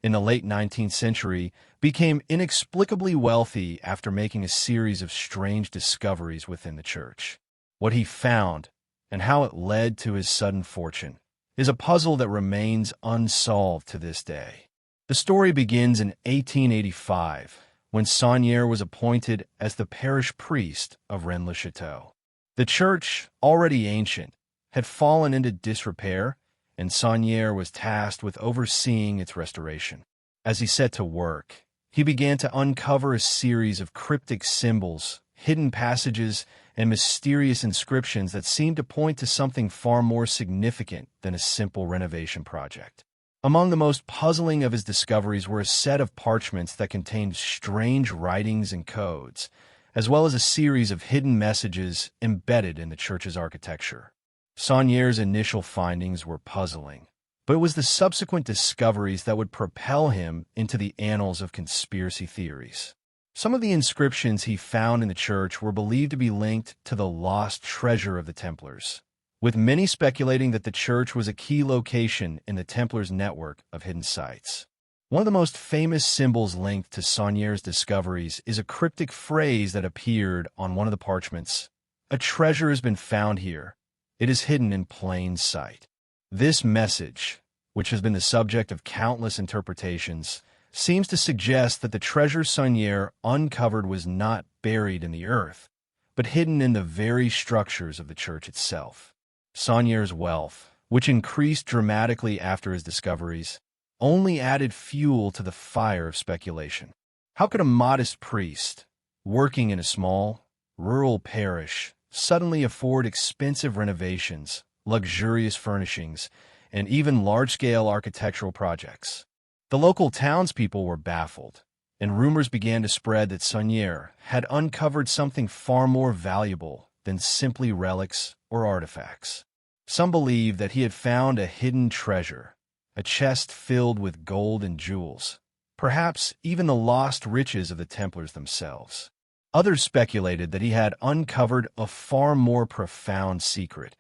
A: in the late 19th century, became inexplicably wealthy after making a series of strange discoveries within the church. What he found, and how it led to his sudden fortune, is a puzzle that remains unsolved to this day. The story begins in 1885, when Saunière was appointed as the parish priest of Rennes-le-Château. The church, already ancient, had fallen into disrepair, and Saunière was tasked with overseeing its restoration. As he set to work, he began to uncover a series of cryptic symbols, hidden passages, and mysterious inscriptions that seemed to point to something far more significant than a simple renovation project. Among the most puzzling of his discoveries were a set of parchments that contained strange writings and codes, as well as a series of hidden messages embedded in the church's architecture. Saunière's initial findings were puzzling, but it was the subsequent discoveries that would propel him into the annals of conspiracy theories. Some of the inscriptions he found in the church were believed to be linked to the lost treasure of the Templars, with many speculating that the church was a key location in the Templars' network of hidden sites. One of the most famous symbols linked to Saunière's discoveries is a cryptic phrase that appeared on one of the parchments. "A treasure has been found here. It is hidden in plain sight." This message, which has been the subject of countless interpretations, seems to suggest that the treasure Saunière uncovered was not buried in the earth, but hidden in the very structures of the church itself. Saunière's wealth, which increased dramatically after his discoveries, only added fuel to the fire of speculation. How could a modest priest, working in a small, rural parish, suddenly afford expensive renovations, luxurious furnishings, and even large-scale architectural projects? The local townspeople were baffled, and rumors began to spread that Saunière had uncovered something far more valuable than simply relics or artifacts. Some believed that he had found a hidden treasure, a chest filled with gold and jewels, perhaps even the lost riches of the Templars themselves. Others speculated that he had uncovered a far more profound secret,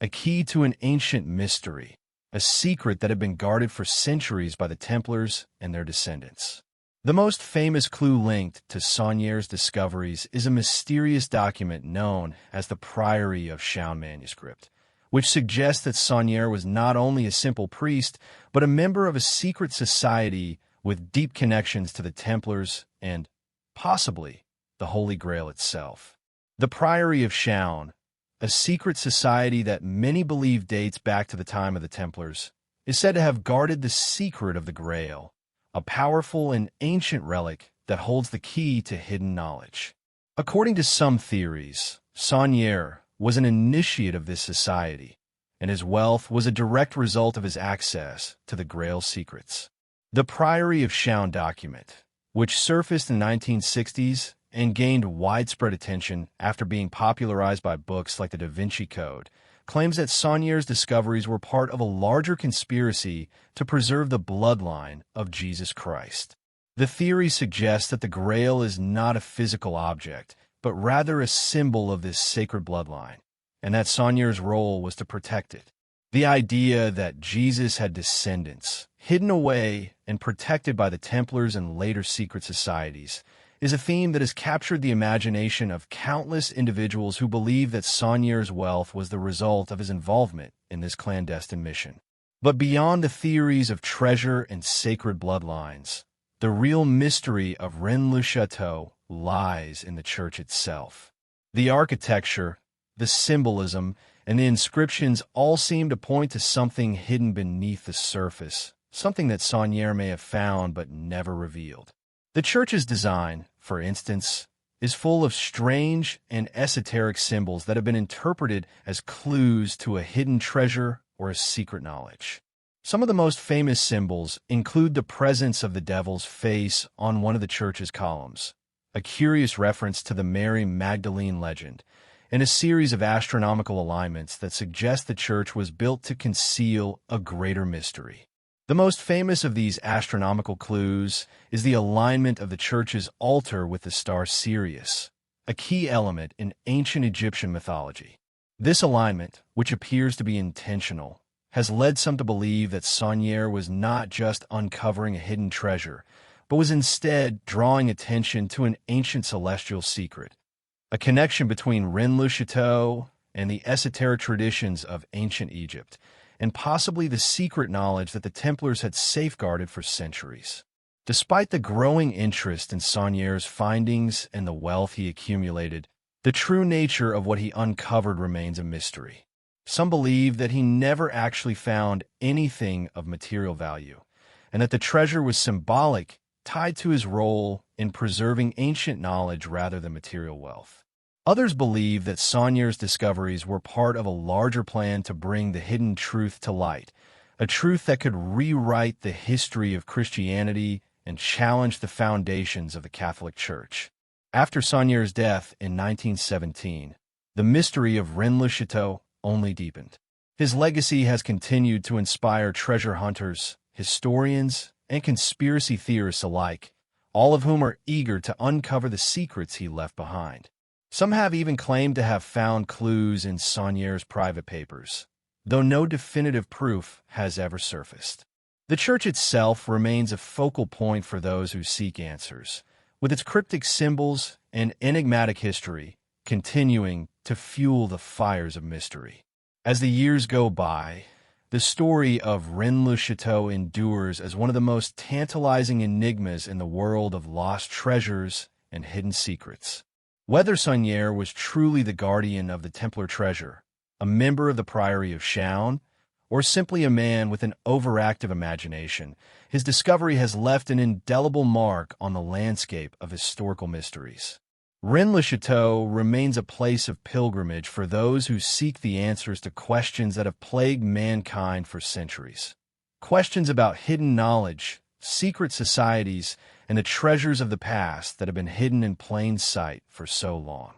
A: a key to an ancient mystery, a secret that had been guarded for centuries by the Templars and their descendants. The most famous clue linked to Saunière's discoveries is a mysterious document known as the Priory of Chaon manuscript, which suggests that Saunière was not only a simple priest, but a member of a secret society with deep connections to the Templars and, possibly, the Holy Grail itself. The Priory of Chaon, a secret society that many believe dates back to the time of the Templars, is said to have guarded the secret of the Grail, a powerful and ancient relic that holds the key to hidden knowledge. According to some theories, Saunière was an initiate of this society, and his wealth was a direct result of his access to the Grail's secrets. The Priory of Chaon document, which surfaced in the 1960s and gained widespread attention after being popularized by books like the Da Vinci Code, claims that Saunière's discoveries were part of a larger conspiracy to preserve the bloodline of Jesus Christ. The theory suggests that the Grail is not a physical object, but rather a symbol of this sacred bloodline, and that Saunière's role was to protect it. The idea that Jesus had descendants, hidden away and protected by the Templars and later secret societies, is a theme that has captured the imagination of countless individuals who believe that Saunière's wealth was the result of his involvement in this clandestine mission. But beyond the theories of treasure and sacred bloodlines, The real mystery of Rennes-le-Château lies in the church itself. The architecture, the symbolism, and the inscriptions all seem to point to something hidden beneath the surface, something that Saunière may have found but never revealed. The church's design, for instance, is full of strange and esoteric symbols that have been interpreted as clues to a hidden treasure or a secret knowledge. Some of the most famous symbols include the presence of the devil's face on one of the church's columns, a curious reference to the Mary Magdalene legend, and a series of astronomical alignments that suggest the church was built to conceal a greater mystery. The most famous of these astronomical clues is the alignment of the church's altar with the star Sirius, a key element in ancient Egyptian mythology. This alignment, which appears to be intentional, has led some to believe that Saunière was not just uncovering a hidden treasure, but was instead drawing attention to an ancient celestial secret, a connection between Rennes-le-Château and the esoteric traditions of ancient Egypt, and possibly the secret knowledge that the Templars had safeguarded for centuries. Despite the growing interest in Saunière's findings and the wealth he accumulated, the true nature of what he uncovered remains a mystery. Some believe that he never actually found anything of material value, and that the treasure was symbolic, tied to his role in preserving ancient knowledge rather than material wealth. Others believe that Saunière's discoveries were part of a larger plan to bring the hidden truth to light, a truth that could rewrite the history of Christianity and challenge the foundations of the Catholic Church. After Saunière's death in 1917, the mystery of Rennes-le-Château only deepened. His legacy has continued to inspire treasure hunters, historians, and conspiracy theorists alike, all of whom are eager to uncover the secrets he left behind. Some have even claimed to have found clues in Saunière's private papers, though no definitive proof has ever surfaced. The church itself remains a focal point for those who seek answers, with its cryptic symbols and enigmatic history continuing to fuel the fires of mystery. As the years go by, the story of Rennes-le-Château endures as one of the most tantalizing enigmas in the world of lost treasures and hidden secrets. Whether Saunière was truly the guardian of the Templar treasure, a member of the Priory of Chaon, or simply a man with an overactive imagination, his discovery has left an indelible mark on the landscape of historical mysteries. Rennes-le-Château remains a place of pilgrimage for those who seek the answers to questions that have plagued mankind for centuries. Questions about hidden knowledge, secret societies, and the treasures of the past that have been hidden in plain sight for so long.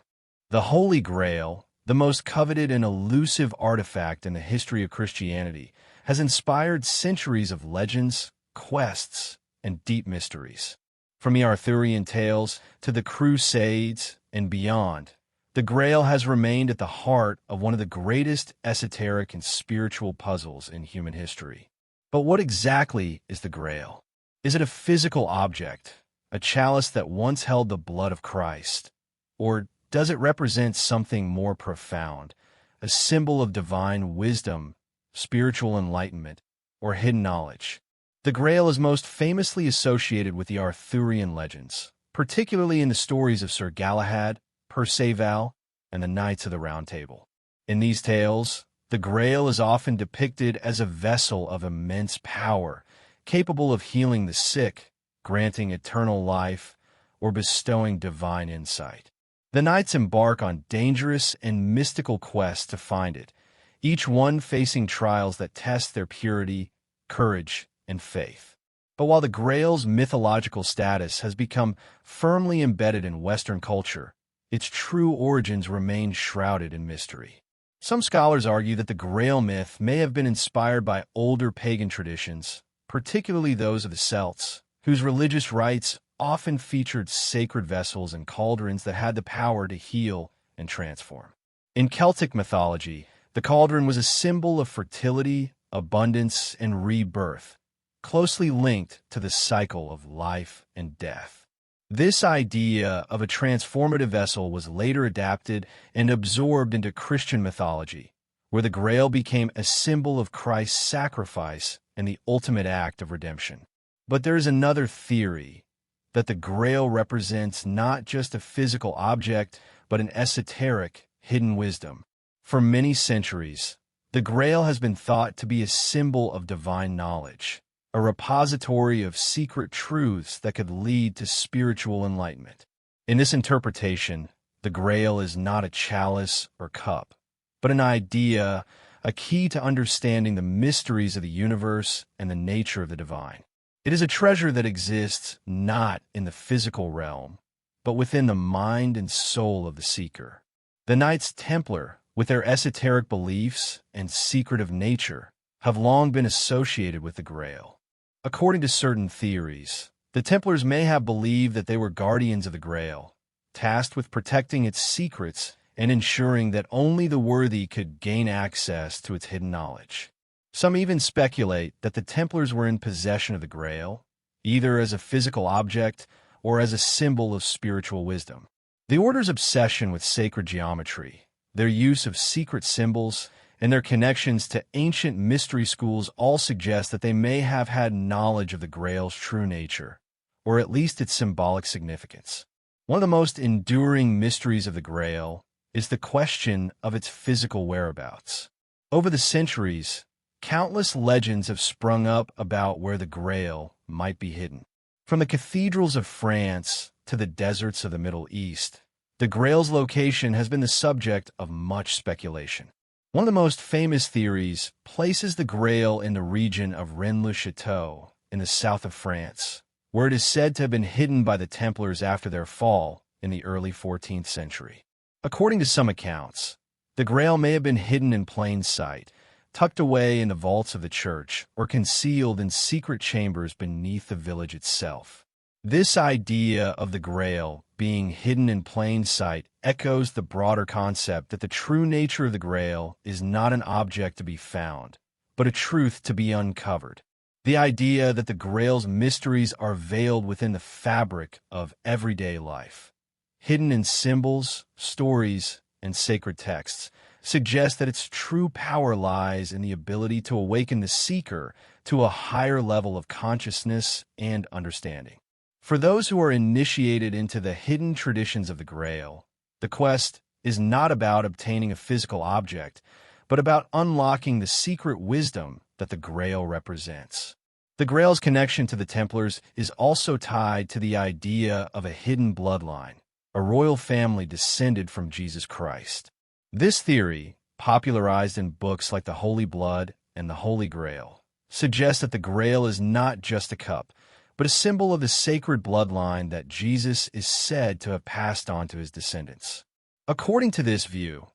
A: The Holy Grail, the most coveted and elusive artifact in the history of Christianity, has inspired centuries of legends, quests, and deep mysteries. From the Arthurian tales to the Crusades and beyond, the Grail has remained at the heart of one of the greatest esoteric and spiritual puzzles in human history. But what exactly is the Grail? Is it a physical object, a chalice that once held the blood of Christ? Or does it represent something more profound, a symbol of divine wisdom, spiritual enlightenment, or hidden knowledge? The Grail is most famously associated with the Arthurian legends, particularly in the stories of Sir Galahad, Perceval, and the Knights of the Round Table. In these tales, the Grail is often depicted as a vessel of immense power, capable of healing the sick, granting eternal life, or bestowing divine insight. The knights embark on dangerous and mystical quests to find it, each one facing trials that test their purity, courage, and faith. But while the Grail's mythological status has become firmly embedded in Western culture, its true origins remain shrouded in mystery. Some scholars argue that the Grail myth may have been inspired by older pagan traditions, particularly those of the Celts, whose religious rites often featured sacred vessels and cauldrons that had the power to heal and transform. In Celtic mythology, the cauldron was a symbol of fertility, abundance, and rebirth, closely linked to the cycle of life and death. This idea of a transformative vessel was later adapted and absorbed into Christian mythology, where the Grail became a symbol of Christ's sacrifice and the ultimate act of redemption. But there is another theory, that the Grail represents not just a physical object, but an esoteric, hidden wisdom. For many centuries, the Grail has been thought to be a symbol of divine knowledge, a repository of secret truths that could lead to spiritual enlightenment. In this interpretation, the Grail is not a chalice or cup, but an idea, a key to understanding the mysteries of the universe and the nature of the divine. It is a treasure that exists not in the physical realm, but within the mind and soul of the seeker. The Knights Templar, with their esoteric beliefs and secretive nature, have long been associated with the Grail. According to certain theories, the Templars may have believed that they were guardians of the Grail, tasked with protecting its secrets and ensuring that only the worthy could gain access to its hidden knowledge. Some even speculate that the Templars were in possession of the Grail, either as a physical object or as a symbol of spiritual wisdom. The Order's obsession with sacred geometry, their use of secret symbols, and their connections to ancient mystery schools all suggest that they may have had knowledge of the Grail's true nature, or at least its symbolic significance. One of the most enduring mysteries of the Grail is the question of its physical whereabouts. Over the centuries, countless legends have sprung up about where the Grail might be hidden. From the cathedrals of France to the deserts of the Middle East, the Grail's location has been the subject of much speculation. One of the most famous theories places the Grail in the region of Rennes-le-Château in the south of France, where it is said to have been hidden by the Templars after their fall in the early 14th century. According to some accounts, the Grail may have been hidden in plain sight, tucked away in the vaults of the church, or concealed in secret chambers beneath the village itself. This idea of the Grail being hidden in plain sight echoes the broader concept that the true nature of the Grail is not an object to be found, but a truth to be uncovered. The idea that the Grail's mysteries are veiled within the fabric of everyday life, hidden in symbols, stories, and sacred texts, suggests that its true power lies in the ability to awaken the seeker to a higher level of consciousness and understanding. For those who are initiated into the hidden traditions of the Grail, the quest is not about obtaining a physical object, but about unlocking the secret wisdom that the Grail represents. The Grail's connection to the Templars is also tied to the idea of a hidden bloodline, a royal family descended from Jesus Christ. This theory, popularized in books like The Holy Blood and the Holy Grail, suggests that the Grail is not just a cup, but a symbol of the sacred bloodline that Jesus is said to have passed on to his descendants. According to this view,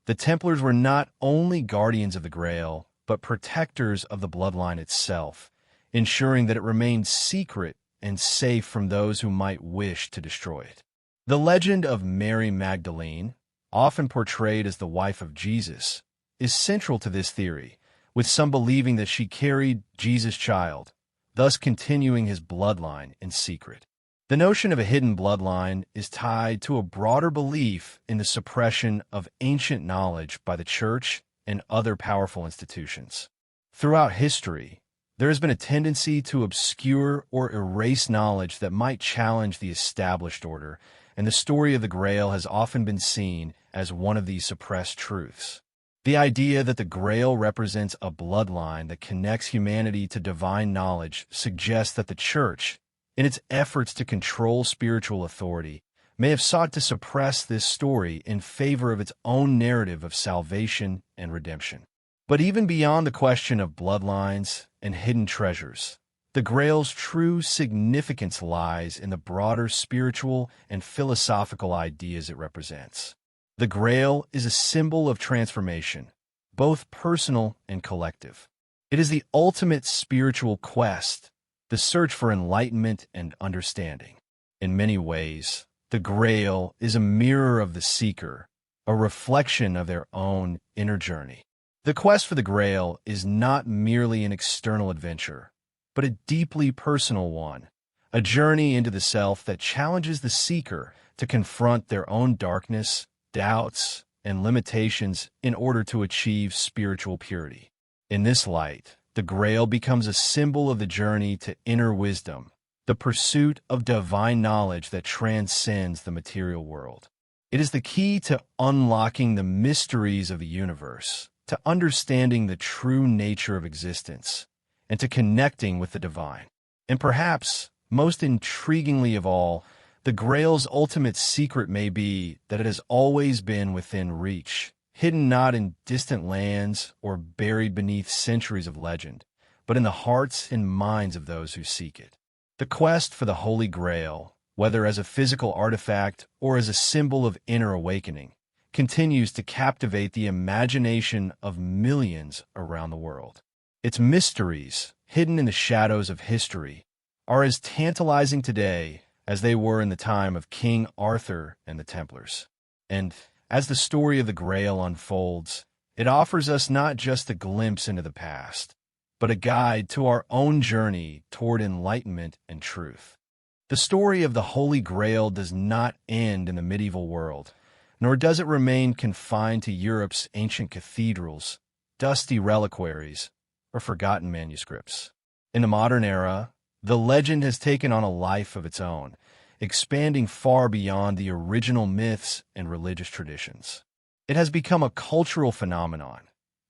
A: the Templars were not only guardians of the Grail, but protectors of the bloodline itself, ensuring that it remained secret and safe from those who might wish to destroy it. The legend of Mary Magdalene, often portrayed as the wife of Jesus, is central to this theory, with some believing that she carried Jesus' child, thus continuing his bloodline in secret. The notion of a hidden bloodline is tied to a broader belief in the suppression of ancient knowledge by the Church and other powerful institutions. Throughout history, there has been a tendency to obscure or erase knowledge that might challenge the established order, and the story of the Grail has often been seen as one of these suppressed truths. The idea that the Grail represents a bloodline that connects humanity to divine knowledge suggests that the Church, in its efforts to control spiritual authority, may have sought to suppress this story in favor of its own narrative of salvation and redemption. But even beyond the question of bloodlines and hidden treasures, the Grail's true significance lies in the broader spiritual and philosophical ideas it represents. The Grail is a symbol of transformation, both personal and collective. It is the ultimate spiritual quest, the search for enlightenment and understanding. In many ways, the Grail is a mirror of the seeker, a reflection of their own inner journey. The quest for the Grail is not merely an external adventure, but a deeply personal one, a journey into the self that challenges the seeker to confront their own darkness, doubts, and limitations in order to achieve spiritual purity. In this light, the Grail becomes a symbol of the journey to inner wisdom, the pursuit of divine knowledge that transcends the material world. It is the key to unlocking the mysteries of the universe, to understanding the true nature of existence, and to connecting with the divine. And perhaps, most intriguingly of all, the Grail's ultimate secret may be that it has always been within reach, hidden not in distant lands or buried beneath centuries of legend, but in the hearts and minds of those who seek it. The quest for the Holy Grail, whether as a physical artifact or as a symbol of inner awakening, continues to captivate the imagination of millions around the world. Its mysteries, hidden in the shadows of history, are as tantalizing today as they were in the time of King Arthur and the Templars. And as the story of the Grail unfolds, it offers us not just a glimpse into the past, but a guide to our own journey toward enlightenment and truth. The story of the Holy Grail does not end in the medieval world, nor does it remain confined to Europe's ancient cathedrals, dusty reliquaries, or forgotten manuscripts. In the modern era, the legend has taken on a life of its own, expanding far beyond the original myths and religious traditions. It has become a cultural phenomenon,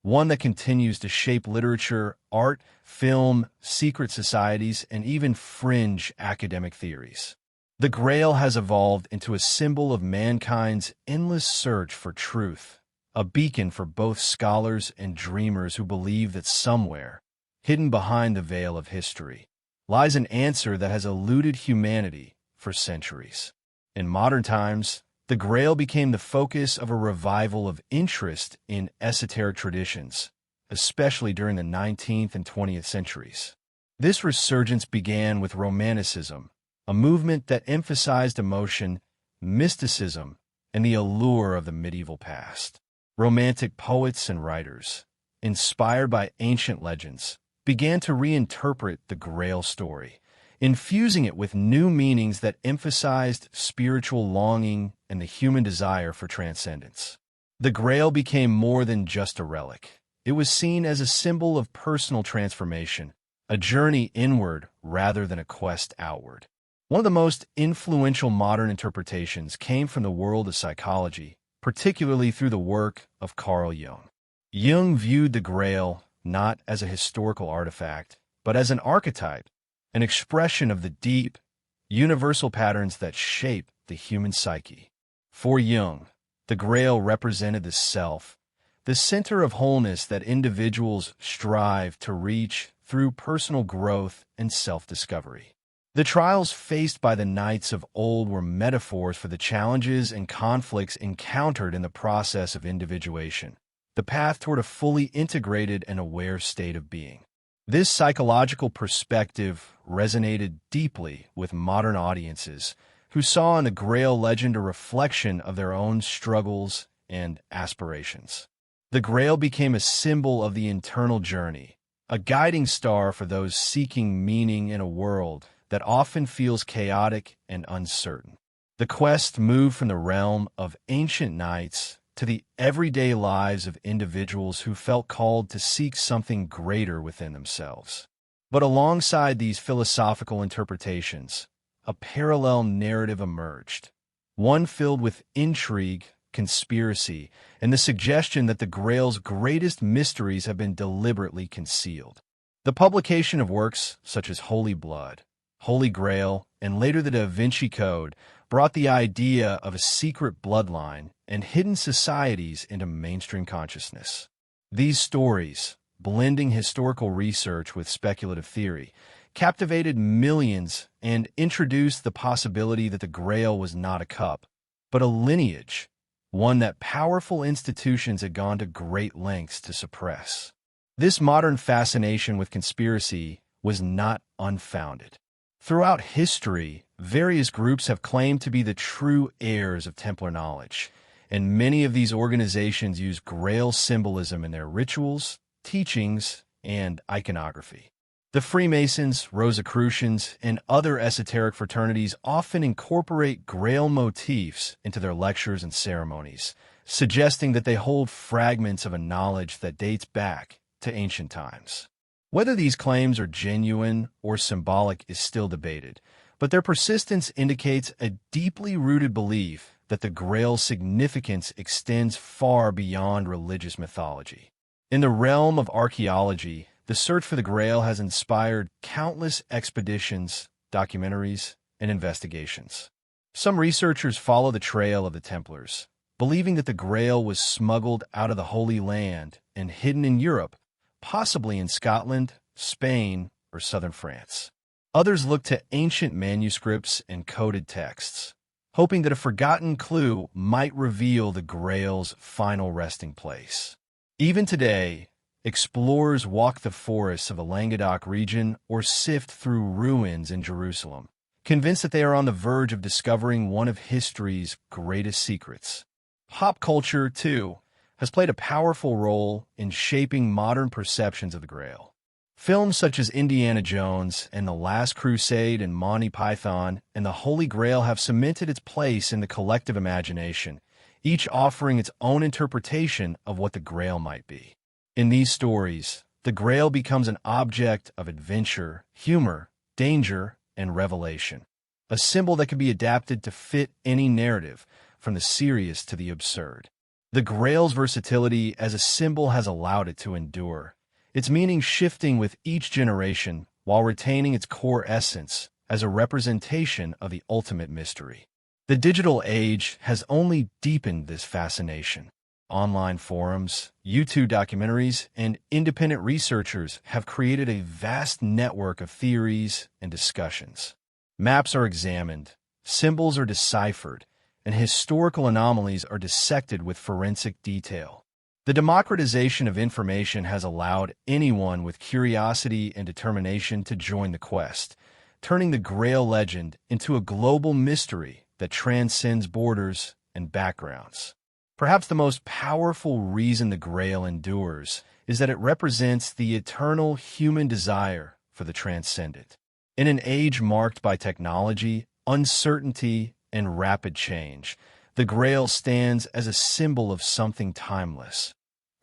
A: one that continues to shape literature, art, film, secret societies, and even fringe academic theories. The Grail has evolved into a symbol of mankind's endless search for truth, a beacon for both scholars and dreamers who believe that somewhere, hidden behind the veil of history, lies an answer that has eluded humanity for centuries. In modern times, the Grail became the focus of a revival of interest in esoteric traditions, especially during the 19th and 20th centuries. This resurgence began with Romanticism, a movement that emphasized emotion, mysticism, and the allure of the medieval past. Romantic poets and writers, inspired by ancient legends, began to reinterpret the Grail story, infusing it with new meanings that emphasized spiritual longing and the human desire for transcendence. The Grail became more than just a relic. It was seen as a symbol of personal transformation, a journey inward rather than a quest outward. One of the most influential modern interpretations came from the world of psychology, particularly through the work of Carl Jung. Jung viewed the Grail not as a historical artifact, but as an archetype, an expression of the deep, universal patterns that shape the human psyche. For Jung, the Grail represented the self, the center of wholeness that individuals strive to reach through personal growth and self-discovery. The trials faced by the knights of old were metaphors for the challenges and conflicts encountered in the process of individuation, the path toward a fully integrated and aware state of being. This psychological perspective resonated deeply with modern audiences who saw in the Grail legend a reflection of their own struggles and aspirations. The Grail became a symbol of the internal journey, a guiding star for those seeking meaning in a world that often feels chaotic and uncertain. The quest moved from the realm of ancient knights to the everyday lives of individuals who felt called to seek something greater within themselves. But alongside these philosophical interpretations, a parallel narrative emerged, one filled with intrigue, conspiracy, and the suggestion that the Grail's greatest mysteries have been deliberately concealed. The publication of works such as Holy Blood, Holy Grail, and later the Da Vinci Code brought the idea of a secret bloodline and hidden societies into mainstream consciousness. These stories, blending historical research with speculative theory, captivated millions and introduced the possibility that the Grail was not a cup, but a lineage, one that powerful institutions had gone to great lengths to suppress. This modern fascination with conspiracy was not unfounded. Throughout history, various groups have claimed to be the true heirs of Templar knowledge, and many of these organizations use Grail symbolism in their rituals, teachings, and iconography. The Freemasons, Rosicrucians, and other esoteric fraternities often incorporate Grail motifs into their lectures and ceremonies, suggesting that they hold fragments of a knowledge that dates back to ancient times. Whether these claims are genuine or symbolic is still debated, but their persistence indicates a deeply rooted belief that the Grail's significance extends far beyond religious mythology. In the realm of archaeology, the search for the Grail has inspired countless expeditions, documentaries, and investigations. Some researchers follow the trail of the Templars, believing that the Grail was smuggled out of the Holy Land and hidden in Europe, possibly in Scotland, Spain, or southern France. Others look to ancient manuscripts and coded texts, hoping that a forgotten clue might reveal the Grail's final resting place. Even today, explorers walk the forests of the Languedoc region or sift through ruins in Jerusalem, convinced that they are on the verge of discovering one of history's greatest secrets. Pop culture, too, has played a powerful role in shaping modern perceptions of the Grail. Films such as Indiana Jones and The Last Crusade and Monty Python and the Holy Grail have cemented its place in the collective imagination, each offering its own interpretation of what the Grail might be. In these stories, the Grail becomes an object of adventure, humor, danger, and revelation, a symbol that can be adapted to fit any narrative, from the serious to the absurd. The Grail's versatility as a symbol has allowed it to endure, its meaning shifting with each generation while retaining its core essence as a representation of the ultimate mystery. The digital age has only deepened this fascination. Online forums, YouTube documentaries, and independent researchers have created a vast network of theories and discussions. Maps are examined, symbols are deciphered, and historical anomalies are dissected with forensic detail. The democratization of information has allowed anyone with curiosity and determination to join the quest, turning the Grail legend into a global mystery that transcends borders and backgrounds. Perhaps the most powerful reason the Grail endures is that it represents the eternal human desire for the transcendent. In an age marked by technology, uncertainty, and rapid change, the Grail stands as a symbol of something timeless,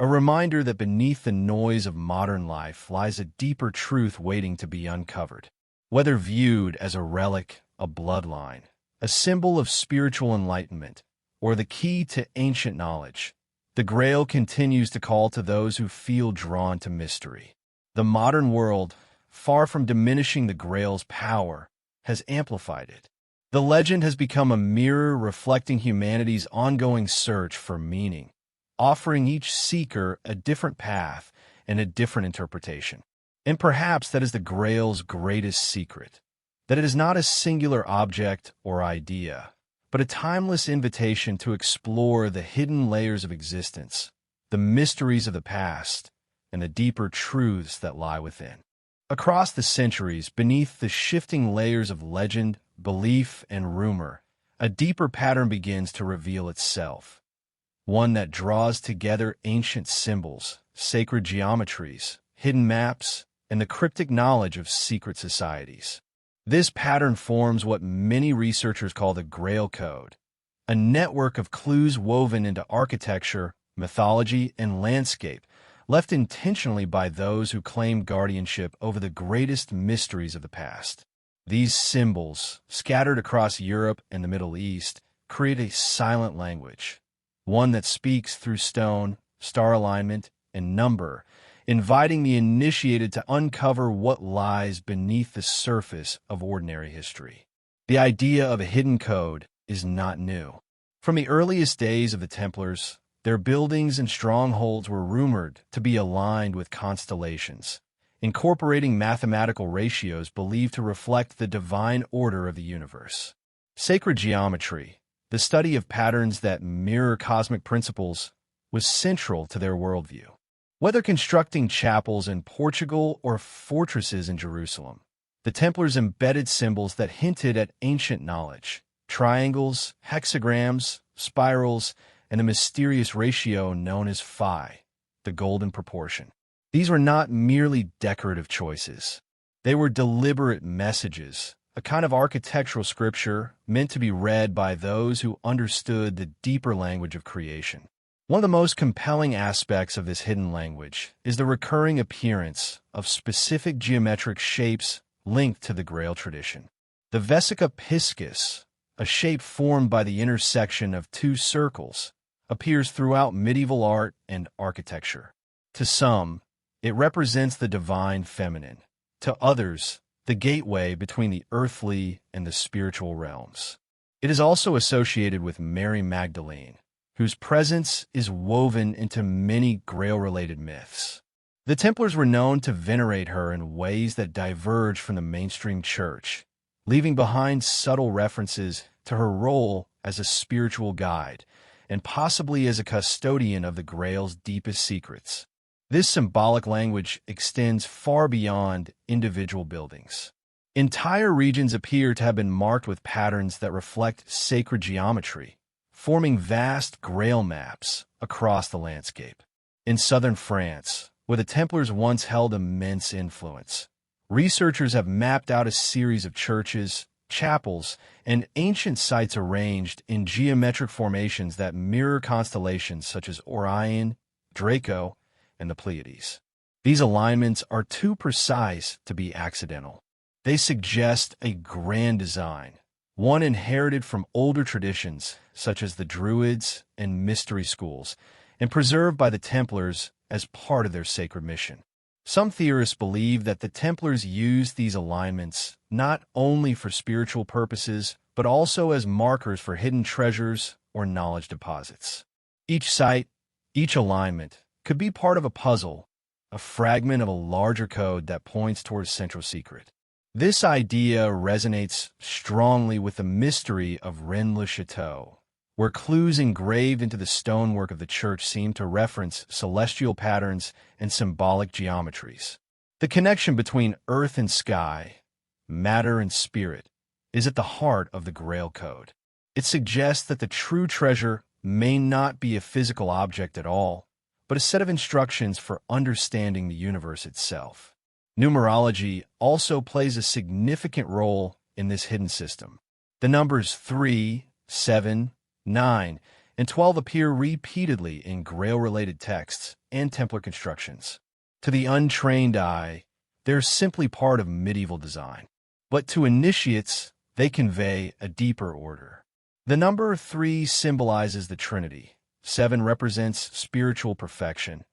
A: a reminder that beneath the noise of modern life lies a deeper truth waiting to be uncovered. Whether viewed as a relic, a bloodline, a symbol of spiritual enlightenment, or the key to ancient knowledge, the Grail continues to call to those who feel drawn to mystery. The modern world, far from diminishing the Grail's power, has amplified it. The legend has become a mirror reflecting humanity's ongoing search for meaning, offering each seeker a different path and a different interpretation. And perhaps that is the Grail's greatest secret, that it is not a singular object or idea, but a timeless invitation to explore the hidden layers of existence, the mysteries of the past, and the deeper truths that lie within. Across the centuries, beneath the shifting layers of legend, belief, and rumor, a deeper pattern begins to reveal itself, one that draws together ancient symbols, sacred geometries, hidden maps, and the cryptic knowledge of secret societies. This pattern forms what many researchers call the Grail Code, a network of clues woven into architecture, mythology, and landscape, left intentionally by those who claim guardianship over the greatest mysteries of the past. These symbols, scattered across Europe and the Middle East, create a silent language, one that speaks through stone, star alignment, and number, inviting the initiated to uncover what lies beneath the surface of ordinary history. The idea of a hidden code is not new. From the earliest days of the Templars, their buildings and strongholds were rumored to be aligned with constellations, incorporating mathematical ratios believed to reflect the divine order of the universe. Sacred geometry, the study of patterns that mirror cosmic principles, was central to their worldview. Whether constructing chapels in Portugal or fortresses in Jerusalem, the Templars embedded symbols that hinted at ancient knowledge: triangles, hexagrams, spirals, and a mysterious ratio known as phi, the golden proportion. These were not merely decorative choices. They were deliberate messages, a kind of architectural scripture meant to be read by those who understood the deeper language of creation. One of the most compelling aspects of this hidden language is the recurring appearance of specific geometric shapes linked to the Grail tradition. The vesica piscis, a shape formed by the intersection of two circles, appears throughout medieval art and architecture. To some, it represents the divine feminine. To others, the gateway between the earthly and the spiritual realms. It is also associated with Mary Magdalene, whose presence is woven into many Grail-related myths. The Templars were known to venerate her in ways that diverge from the mainstream church, leaving behind subtle references to her role as a spiritual guide and possibly as a custodian of the Grail's deepest secrets. This symbolic language extends far beyond individual buildings. Entire regions appear to have been marked with patterns that reflect sacred geometry, forming vast Grail maps across the landscape. In southern France, where the Templars once held immense influence, researchers have mapped out a series of churches, chapels, and ancient sites arranged in geometric formations that mirror constellations such as Orion, Draco, and the Pleiades. These alignments are too precise to be accidental. They suggest a grand design, one inherited from older traditions such as the Druids and mystery schools, and preserved by the Templars as part of their sacred mission. Some theorists believe that the Templars used these alignments not only for spiritual purposes, but also as markers for hidden treasures or knowledge deposits. Each site, each alignment, could be part of a puzzle, a fragment of a larger code that points towards a central secret. This idea resonates strongly with the mystery of Rennes-le-Château, where clues engraved into the stonework of the church seem to reference celestial patterns and symbolic geometries. The connection between earth and sky, matter and spirit, is at the heart of the Grail Code. It suggests that the true treasure may not be a physical object at all, but a set of instructions for understanding the universe itself. Numerology also plays a significant role in this hidden system. The numbers 3, 7, 9, and 12 appear repeatedly in Grail-related texts and Templar constructions. To the untrained eye, they're simply part of medieval design. But to initiates, they convey a deeper order. The number 3 symbolizes the Trinity. 7 represents spiritual perfection.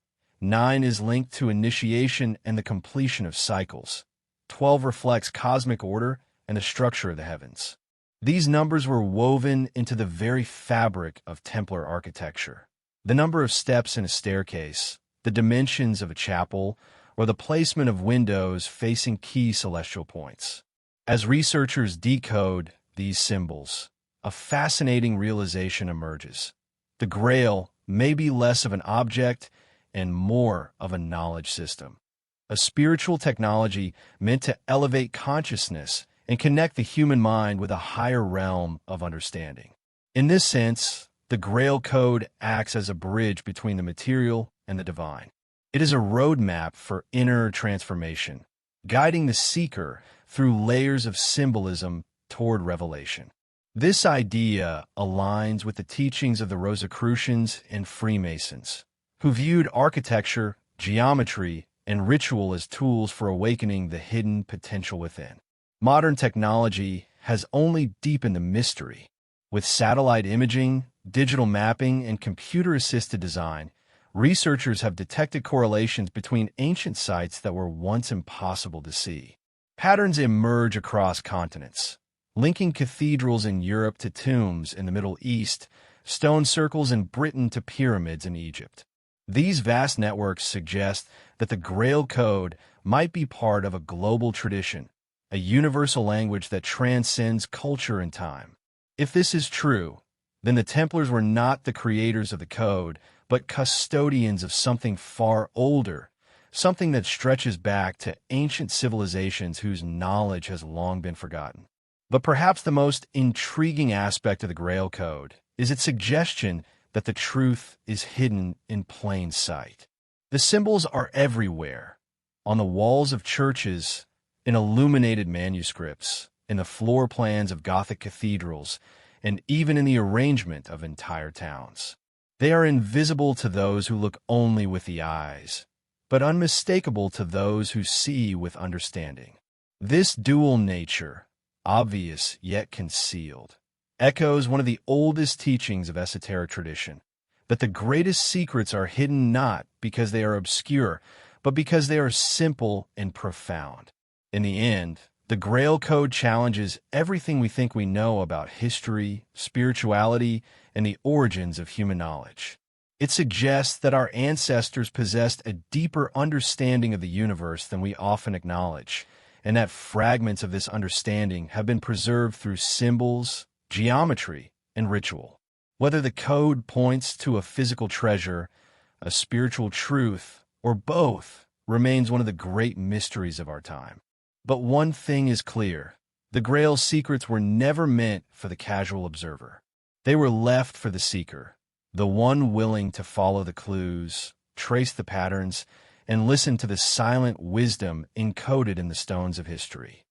A: 9 is linked to initiation and the completion of cycles. 12 reflects cosmic order and the structure of the heavens. These numbers were woven into the very fabric of Templar architecture. The number of steps in a staircase, the dimensions of a chapel, or the placement of windows facing key celestial points. As researchers decode these symbols, a fascinating realization emerges. The Grail may be less of an object and more of a knowledge system, a spiritual technology meant to elevate consciousness and connect the human mind with a higher realm of understanding. In this sense, the Grail Code acts as a bridge between the material and the divine. It is a roadmap for inner transformation, guiding the seeker through layers of symbolism toward revelation. This idea aligns with the teachings of the Rosicrucians and Freemasons, who viewed architecture, geometry, and ritual as tools for awakening the hidden potential within. Modern technology has only deepened the mystery. With satellite imaging, digital mapping, and computer-assisted design, researchers have detected correlations between ancient sites that were once impossible to see. Patterns emerge across continents, linking cathedrals in Europe to tombs in the Middle East, stone circles in Britain to pyramids in Egypt. These vast networks suggest that the Grail Code might be part of a global tradition, a universal language that transcends culture and time. If this is true, then the Templars were not the creators of the code, but custodians of something far older, something that stretches back to ancient civilizations whose knowledge has long been forgotten. But perhaps the most intriguing aspect of the Grail Code is its suggestion that the truth is hidden in plain sight. The symbols are everywhere, on the walls of churches, in illuminated manuscripts, in the floor plans of Gothic cathedrals, and even in the arrangement of entire towns. They are invisible to those who look only with the eyes, but unmistakable to those who see with understanding. This dual nature, obvious yet concealed, echoes one of the oldest teachings of esoteric tradition, that the greatest secrets are hidden not because they are obscure, but because they are simple and profound. In the end, the Grail Code challenges everything we think we know about history, spirituality, and the origins of human knowledge. It suggests that our ancestors possessed a deeper understanding of the universe than we often acknowledge, and that fragments of this understanding have been preserved through symbols, geometry, and ritual. Whether the code points to a physical treasure, a spiritual truth, or both, remains one of the great mysteries of our time. But one thing is clear: the Grail's secrets were never meant for the casual observer. They were left for the seeker, the one willing to follow the clues, trace the patterns, and listen to the silent wisdom encoded in the stones of history.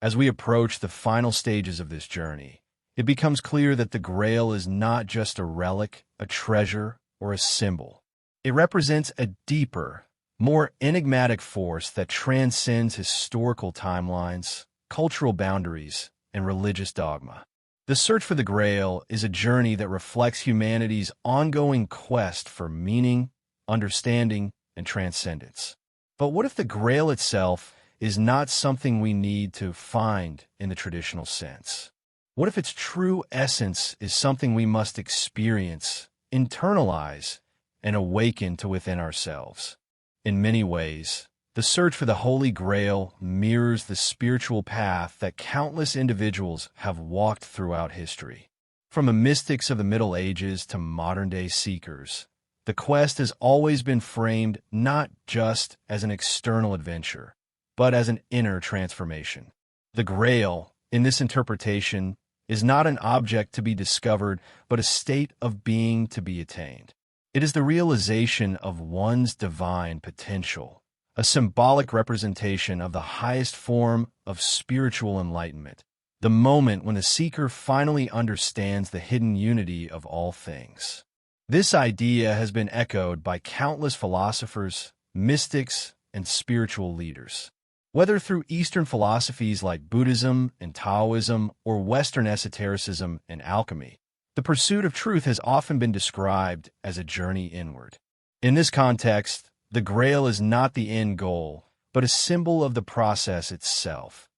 A: As we approach the final stages of this journey, it becomes clear that the Grail is not just a relic, a treasure, or a symbol. It represents a deeper, more enigmatic force that transcends historical timelines, cultural boundaries, and religious dogma. The search for the Grail is a journey that reflects humanity's ongoing quest for meaning, understanding, and transcendence. But what if the Grail itself is not something we need to find in the traditional sense? What if its true essence is something we must experience, internalize, and awaken to within ourselves? In many ways, the search for the Holy Grail mirrors the spiritual path that countless individuals have walked throughout history. From the mystics of the Middle Ages to modern-day seekers, the quest has always been framed not just as an external adventure, but as an inner transformation. The Grail, in this interpretation, is not an object to be discovered, but a state of being to be attained. It is the realization of one's divine potential, a symbolic representation of the highest form of spiritual enlightenment, the moment when the seeker finally understands the hidden unity of all things. This idea has been echoed by countless philosophers, mystics, and spiritual leaders. Whether through Eastern philosophies like Buddhism and Taoism or Western esotericism and alchemy, the pursuit of truth has often been described as a journey inward. In this context, the Grail is not the end goal, but a symbol of the process itself,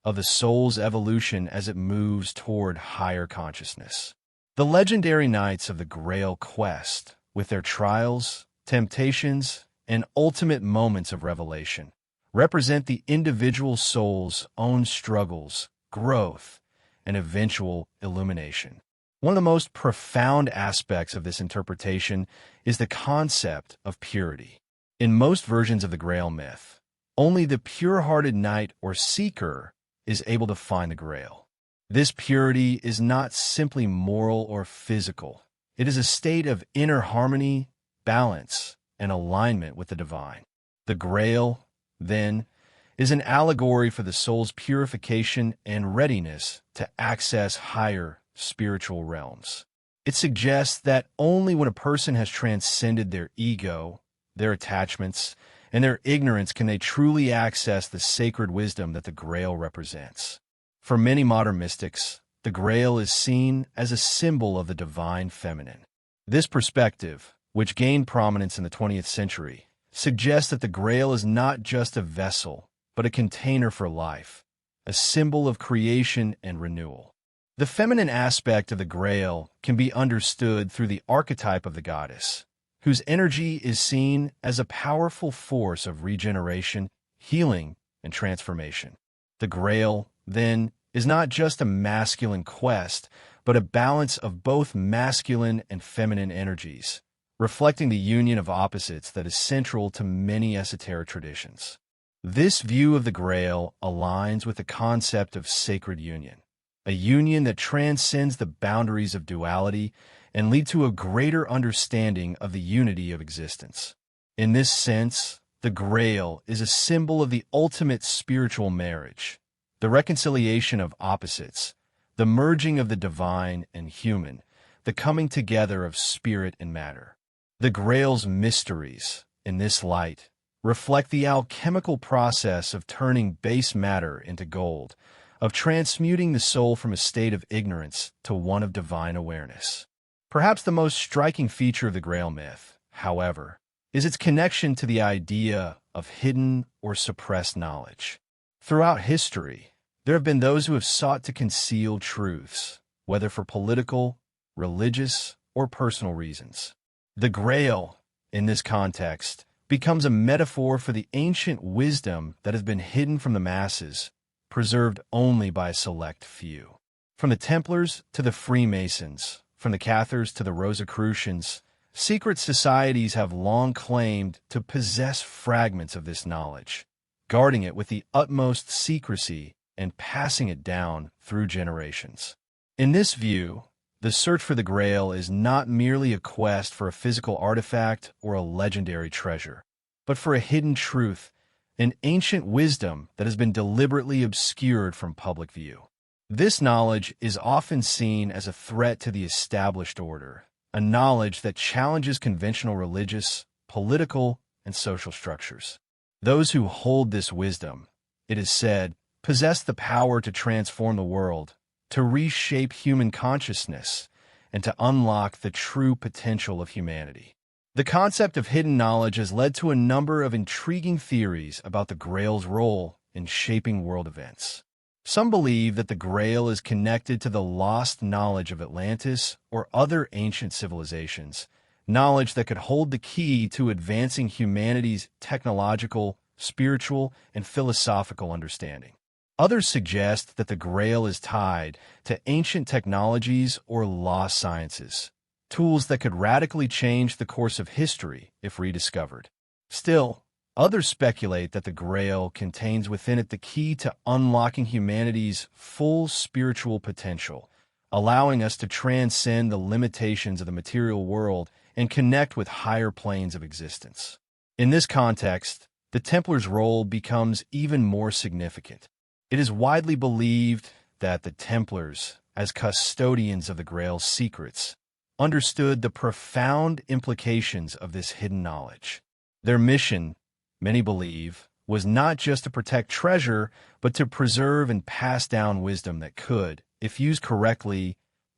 A: of the soul's evolution as it moves toward higher consciousness. The legendary Knights of the Grail quest, with their trials, temptations, and ultimate moments of revelation, represent the individual soul's own struggles, growth, and eventual illumination. One of the most profound aspects of this interpretation is the concept of purity. In most versions of the Grail myth, only the pure-hearted knight or seeker is able to find the Grail. This purity is not simply moral or physical. It is a state of inner harmony, balance, and alignment with the divine. The Grail, then, is an allegory for the soul's purification and readiness to access higher spiritual realms. It suggests that only when a person has transcended their ego, their attachments, and their ignorance can they truly access the sacred wisdom that the Grail represents. For many modern mystics, the Grail is seen as a symbol of the divine feminine. This perspective, which gained prominence in the 20th century, suggests that the Grail is not just a vessel, but a container for life, a symbol of creation and renewal. The feminine aspect of the Grail can be understood through the archetype of the goddess, whose energy is seen as a powerful force of regeneration, healing, and transformation. The Grail, then, is not just a masculine quest, but a balance of both masculine and feminine energies, reflecting the union of opposites that is central to many esoteric traditions. This view of the Grail aligns with the concept of sacred union, a union that transcends the boundaries of duality and leads to a greater understanding of the unity of existence. In this sense, the Grail is a symbol of the ultimate spiritual marriage, the reconciliation of opposites, the merging of the divine and human, the coming together of spirit and matter. The Grail's mysteries, in this light, reflect the alchemical process of turning base matter into gold, of transmuting the soul from a state of ignorance to one of divine awareness. Perhaps the most striking feature of the Grail myth, however, is its connection to the idea of hidden or suppressed knowledge. Throughout history, there have been those who have sought to conceal truths, whether for political, religious, or personal reasons. The Grail, in this context, becomes a metaphor for the ancient wisdom that has been hidden from the masses, preserved only by a select few. From the Templars to the Freemasons, from the Cathars to the Rosicrucians, secret societies have long claimed to possess fragments of this knowledge, guarding it with the utmost secrecy and passing it down through generations. In this view, the search for the Grail is not merely a quest for a physical artifact or a legendary treasure, but for a hidden truth, an ancient wisdom that has been deliberately obscured from public view. This knowledge is often seen as a threat to the established order, a knowledge that challenges conventional religious, political, and social structures. Those who hold this wisdom, it is said, possess the power to transform the world, to reshape human consciousness, and to unlock the true potential of humanity. The concept of hidden knowledge has led to a number of intriguing theories about the Grail's role in shaping world events. Some believe that the Grail is connected to the lost knowledge of Atlantis or other ancient civilizations, knowledge that could hold the key to advancing humanity's technological, spiritual, and philosophical understanding. Others suggest that the Grail is tied to ancient technologies or lost sciences, tools that could radically change the course of history if rediscovered. Still, others speculate that the Grail contains within it the key to unlocking humanity's full spiritual potential, allowing us to transcend the limitations of the material world and connect with higher planes of existence. In this context, the Templars' role becomes even more significant. It is widely believed that the Templars, as custodians of the Grail's secrets, understood the profound implications of this hidden knowledge. Their mission, many believe, was not just to protect treasure, but to preserve and pass down wisdom that could, if used correctly,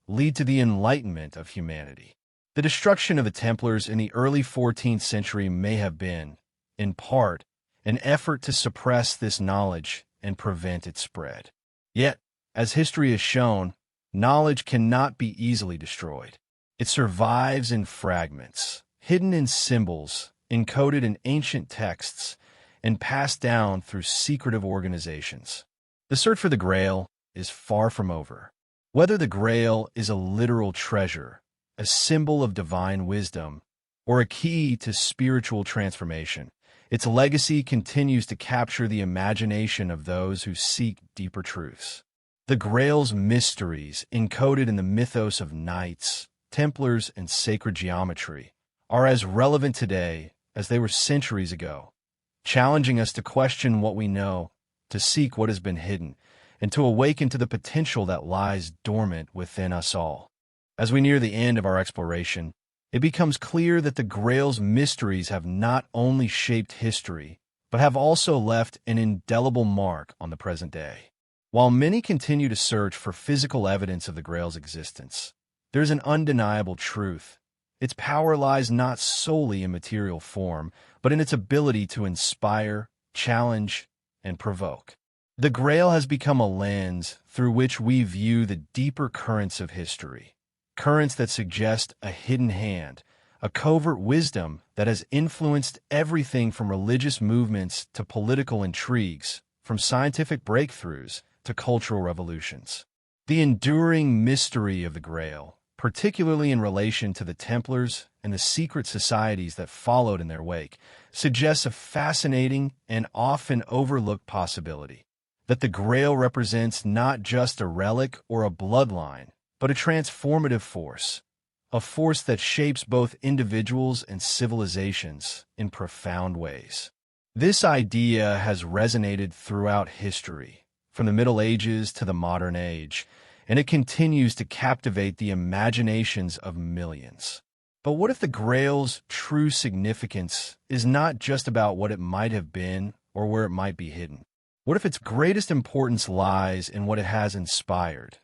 A: lead to the enlightenment of humanity. The destruction of the Templars in the early 14th century may have been, in part, an effort to suppress this knowledge and prevent its spread. Yet, as history has shown, knowledge cannot be easily destroyed. It survives in fragments, hidden in symbols, encoded in ancient texts, and passed down through secretive organizations. The search for the Grail is far from over. Whether the Grail is a literal treasure, a symbol of divine wisdom, or a key to spiritual transformation, its legacy continues to capture the imagination of those who seek deeper truths. The Grail's mysteries, encoded in the mythos of Knights, Templars, and sacred geometry, are as relevant today as they were centuries ago, challenging us to question what we know, to seek what has been hidden, and to awaken to the potential that lies dormant within us all. As we near the end of our exploration, it becomes clear that the Grail's mysteries have not only shaped history, but have also left an indelible mark on the present day. While many continue to search for physical evidence of the Grail's existence, there's an undeniable truth. Its power lies not solely in material form, but in its ability to inspire, challenge, and provoke. The Grail has become a lens through which we view the deeper currents of history, currents that suggest a hidden hand, a covert wisdom that has influenced everything from religious movements to political intrigues, from scientific breakthroughs to cultural revolutions. The enduring mystery of the Grail, particularly in relation to the Templars and the secret societies that followed in their wake, suggests a fascinating and often overlooked possibility, that the Grail represents not just a relic or a bloodline, but a transformative force, a force that shapes both individuals and civilizations in profound ways. This idea has resonated throughout history, from the Middle Ages to the modern age, and it continues to captivate the imaginations of millions. But what if the Grail's true significance is not just about what it might have been or where it might be hidden? What if its greatest importance lies in what it has inspired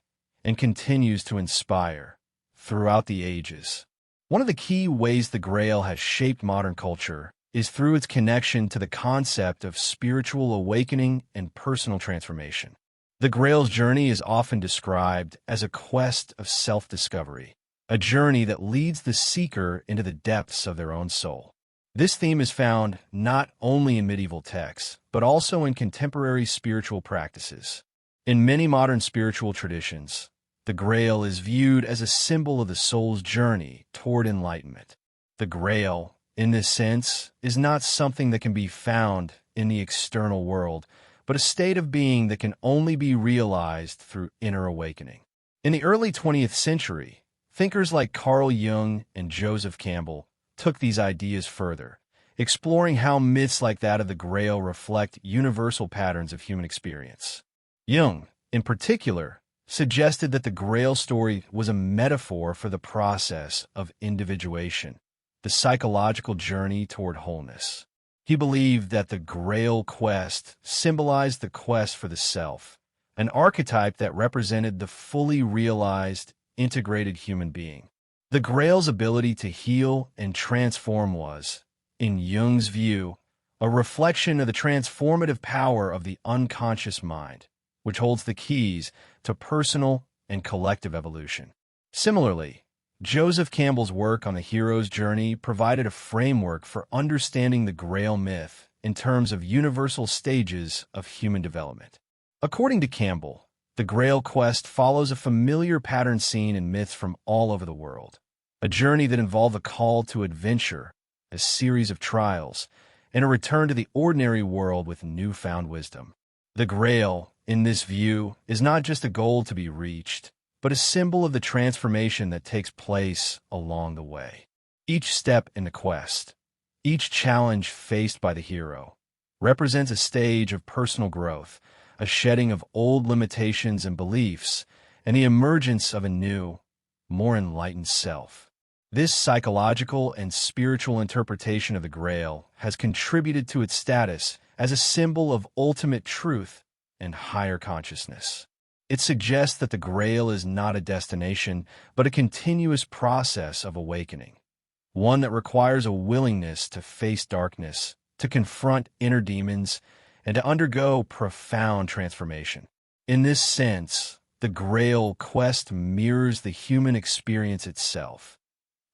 A: and continues to inspire throughout the ages? One of the key ways the Grail has shaped modern culture is through its connection to the concept of spiritual awakening and personal transformation. The Grail's journey is often described as a quest of self-discovery, a journey that leads the seeker into the depths of their own soul. This theme is found not only in medieval texts, but also in contemporary spiritual practices. In many modern spiritual traditions, the Grail is viewed as a symbol of the soul's journey toward enlightenment. The Grail, in this sense, is not something that can be found in the external world, but a state of being that can only be realized through inner awakening. In the early 20th century, thinkers like Carl Jung and Joseph Campbell took these ideas further, exploring how myths like that of the Grail reflect universal patterns of human experience. Jung, in particular, suggested that the Grail story was a metaphor for the process of individuation, the psychological journey toward wholeness. He believed that the Grail quest symbolized the quest for the self, an archetype that represented the fully realized, integrated human being. The Grail's ability to heal and transform was, in Jung's view, a reflection of the transformative power of the unconscious mind, which holds the keys to personal and collective evolution. Similarly, Joseph Campbell's work on the hero's journey provided a framework for understanding the Grail myth in terms of universal stages of human development. According to Campbell, the Grail quest follows a familiar pattern seen in myths from all over the world, a journey that involved a call to adventure, a series of trials, and a return to the ordinary world with newfound wisdom. The Grail, in this view, is not just a goal to be reached, but a symbol of the transformation that takes place along the way. Each step in the quest, each challenge faced by the hero, represents a stage of personal growth, a shedding of old limitations and beliefs, and the emergence of a new, more enlightened self. This psychological and spiritual interpretation of the Grail has contributed to its status as a symbol of ultimate truth and higher consciousness. It suggests that the Grail is not a destination, but a continuous process of awakening, one that requires a willingness to face darkness, to confront inner demons, and to undergo profound transformation. In this sense, the Grail quest mirrors the human experience itself,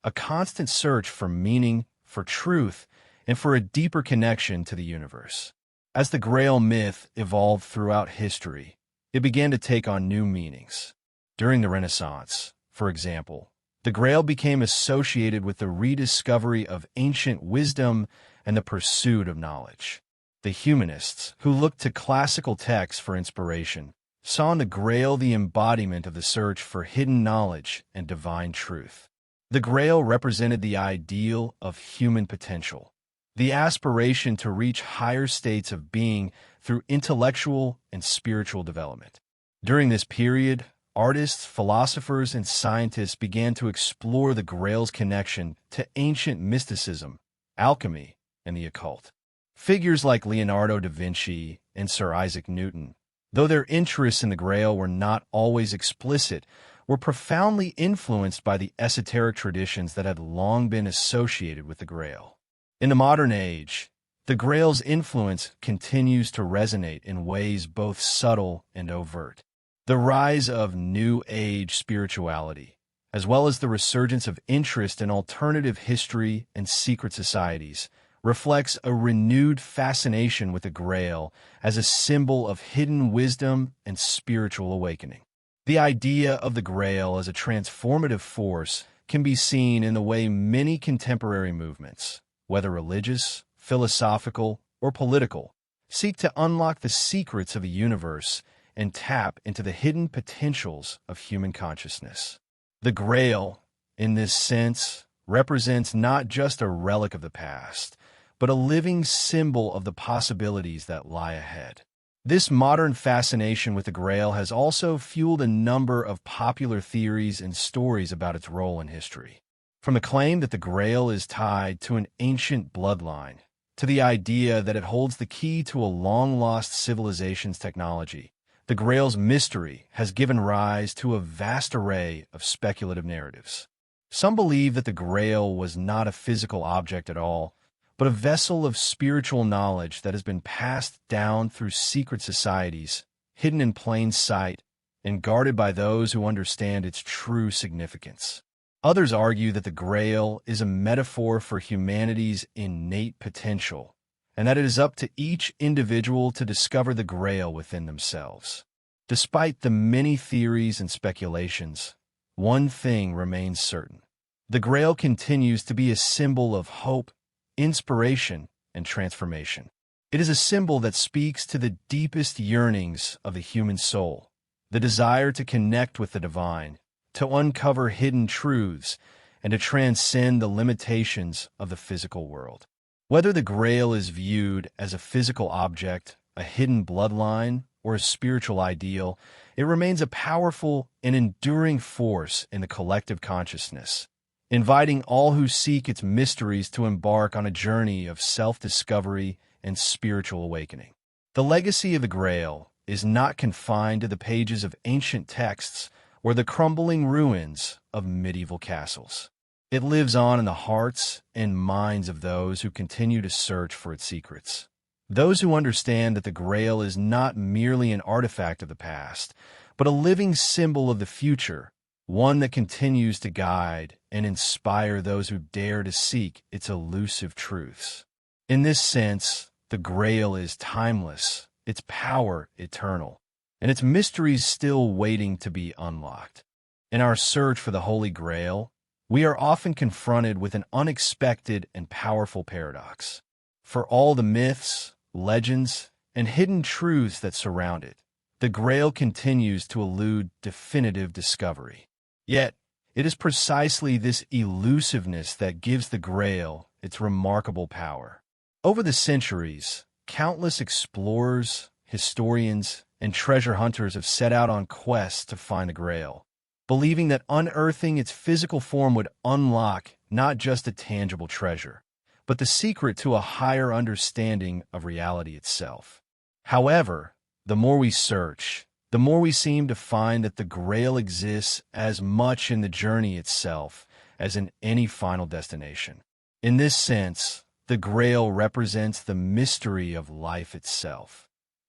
A: a constant search for meaning, for truth, and for a deeper connection to the universe. As the Grail myth evolved throughout history, it began to take on new meanings. During the Renaissance, for example, the Grail became associated with the rediscovery of ancient wisdom and the pursuit of knowledge. The humanists, who looked to classical texts for inspiration, saw in the Grail the embodiment of the search for hidden knowledge and divine truth. The Grail represented the ideal of human potential, the aspiration to reach higher states of being through intellectual and spiritual development. During this period, artists, philosophers, and scientists began to explore the Grail's connection to ancient mysticism, alchemy, and the occult. Figures like Leonardo da Vinci and Sir Isaac Newton, though their interests in the Grail were not always explicit, were profoundly influenced by the esoteric traditions that had long been associated with the Grail. In the modern age, the Grail's influence continues to resonate in ways both subtle and overt. The rise of New Age spirituality, as well as the resurgence of interest in alternative history and secret societies, reflects a renewed fascination with the Grail as a symbol of hidden wisdom and spiritual awakening. The idea of the Grail as a transformative force can be seen in the way many contemporary movements, whether religious, philosophical, or political, seek to unlock the secrets of a universe and tap into the hidden potentials of human consciousness. The Grail, in this sense, represents not just a relic of the past, but a living symbol of the possibilities that lie ahead. This modern fascination with the Grail has also fueled a number of popular theories and stories about its role in history. From the claim that the Grail is tied to an ancient bloodline, to the idea that it holds the key to a long-lost civilization's technology, the Grail's mystery has given rise to a vast array of speculative narratives. Some believe that the Grail was not a physical object at all, but a vessel of spiritual knowledge that has been passed down through secret societies, hidden in plain sight, and guarded by those who understand its true significance. Others argue that the Grail is a metaphor for humanity's innate potential, and that it is up to each individual to discover the Grail within themselves. Despite the many theories and speculations, one thing remains certain. The Grail continues to be a symbol of hope, inspiration, and transformation. It is a symbol that speaks to the deepest yearnings of the human soul, the desire to connect with the divine, to uncover hidden truths, and to transcend the limitations of the physical world. Whether the Grail is viewed as a physical object, a hidden bloodline, or a spiritual ideal, it remains a powerful and enduring force in the collective consciousness, inviting all who seek its mysteries to embark on a journey of self-discovery and spiritual awakening. The legacy of the Grail is not confined to the pages of ancient texts or the crumbling ruins of medieval castles. It lives on in the hearts and minds of those who continue to search for its secrets. Those who understand that the Grail is not merely an artifact of the past, but a living symbol of the future, one that continues to guide and inspire those who dare to seek its elusive truths. In this sense, the Grail is timeless, its power eternal, and its mysteries still waiting to be unlocked. In our search for the Holy Grail, we are often confronted with an unexpected and powerful paradox. For all the myths, legends, and hidden truths that surround it, the Grail continues to elude definitive discovery. Yet, it is precisely this elusiveness that gives the Grail its remarkable power. Over the centuries, countless explorers, historians, and treasure hunters have set out on quests to find the Grail, believing that unearthing its physical form would unlock not just a tangible treasure, but the secret to a higher understanding of reality itself. However, the more we search, the more we seem to find that the Grail exists as much in the journey itself as in any final destination. In this sense, the Grail represents the mystery of life itself,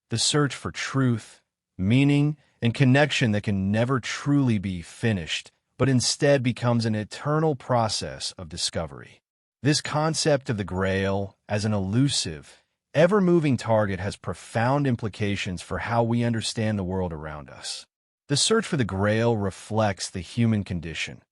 A: the search for truth, meaning, and connection that can never truly be finished, but instead becomes an eternal process of discovery. This concept of the Grail as an elusive, ever-moving target has profound implications for how we understand the world around us. The search for the Grail reflects the human condition,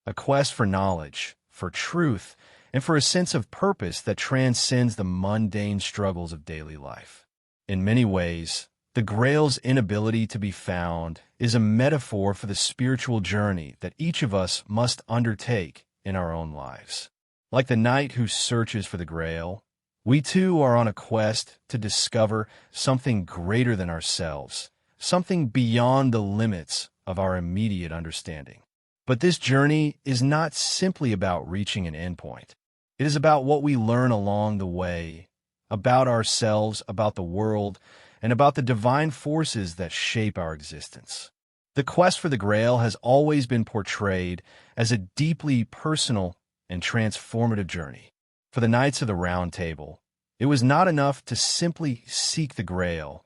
A: a quest for knowledge, for truth, and for a sense of purpose that transcends the mundane struggles of daily life. In many ways, the Grail's inability to be found is a metaphor for the spiritual journey that each of us must undertake in our own lives. Like the knight who searches for the Grail, we too are on a quest to discover something greater than ourselves, something beyond the limits of our immediate understanding. But this journey is not simply about reaching an endpoint. It is about what we learn along the way, about ourselves, about the world, and about the divine forces that shape our existence. The quest for the Grail has always been portrayed as a deeply personal and transformative journey. For the Knights of the Round Table, it was not enough to simply seek the Grail.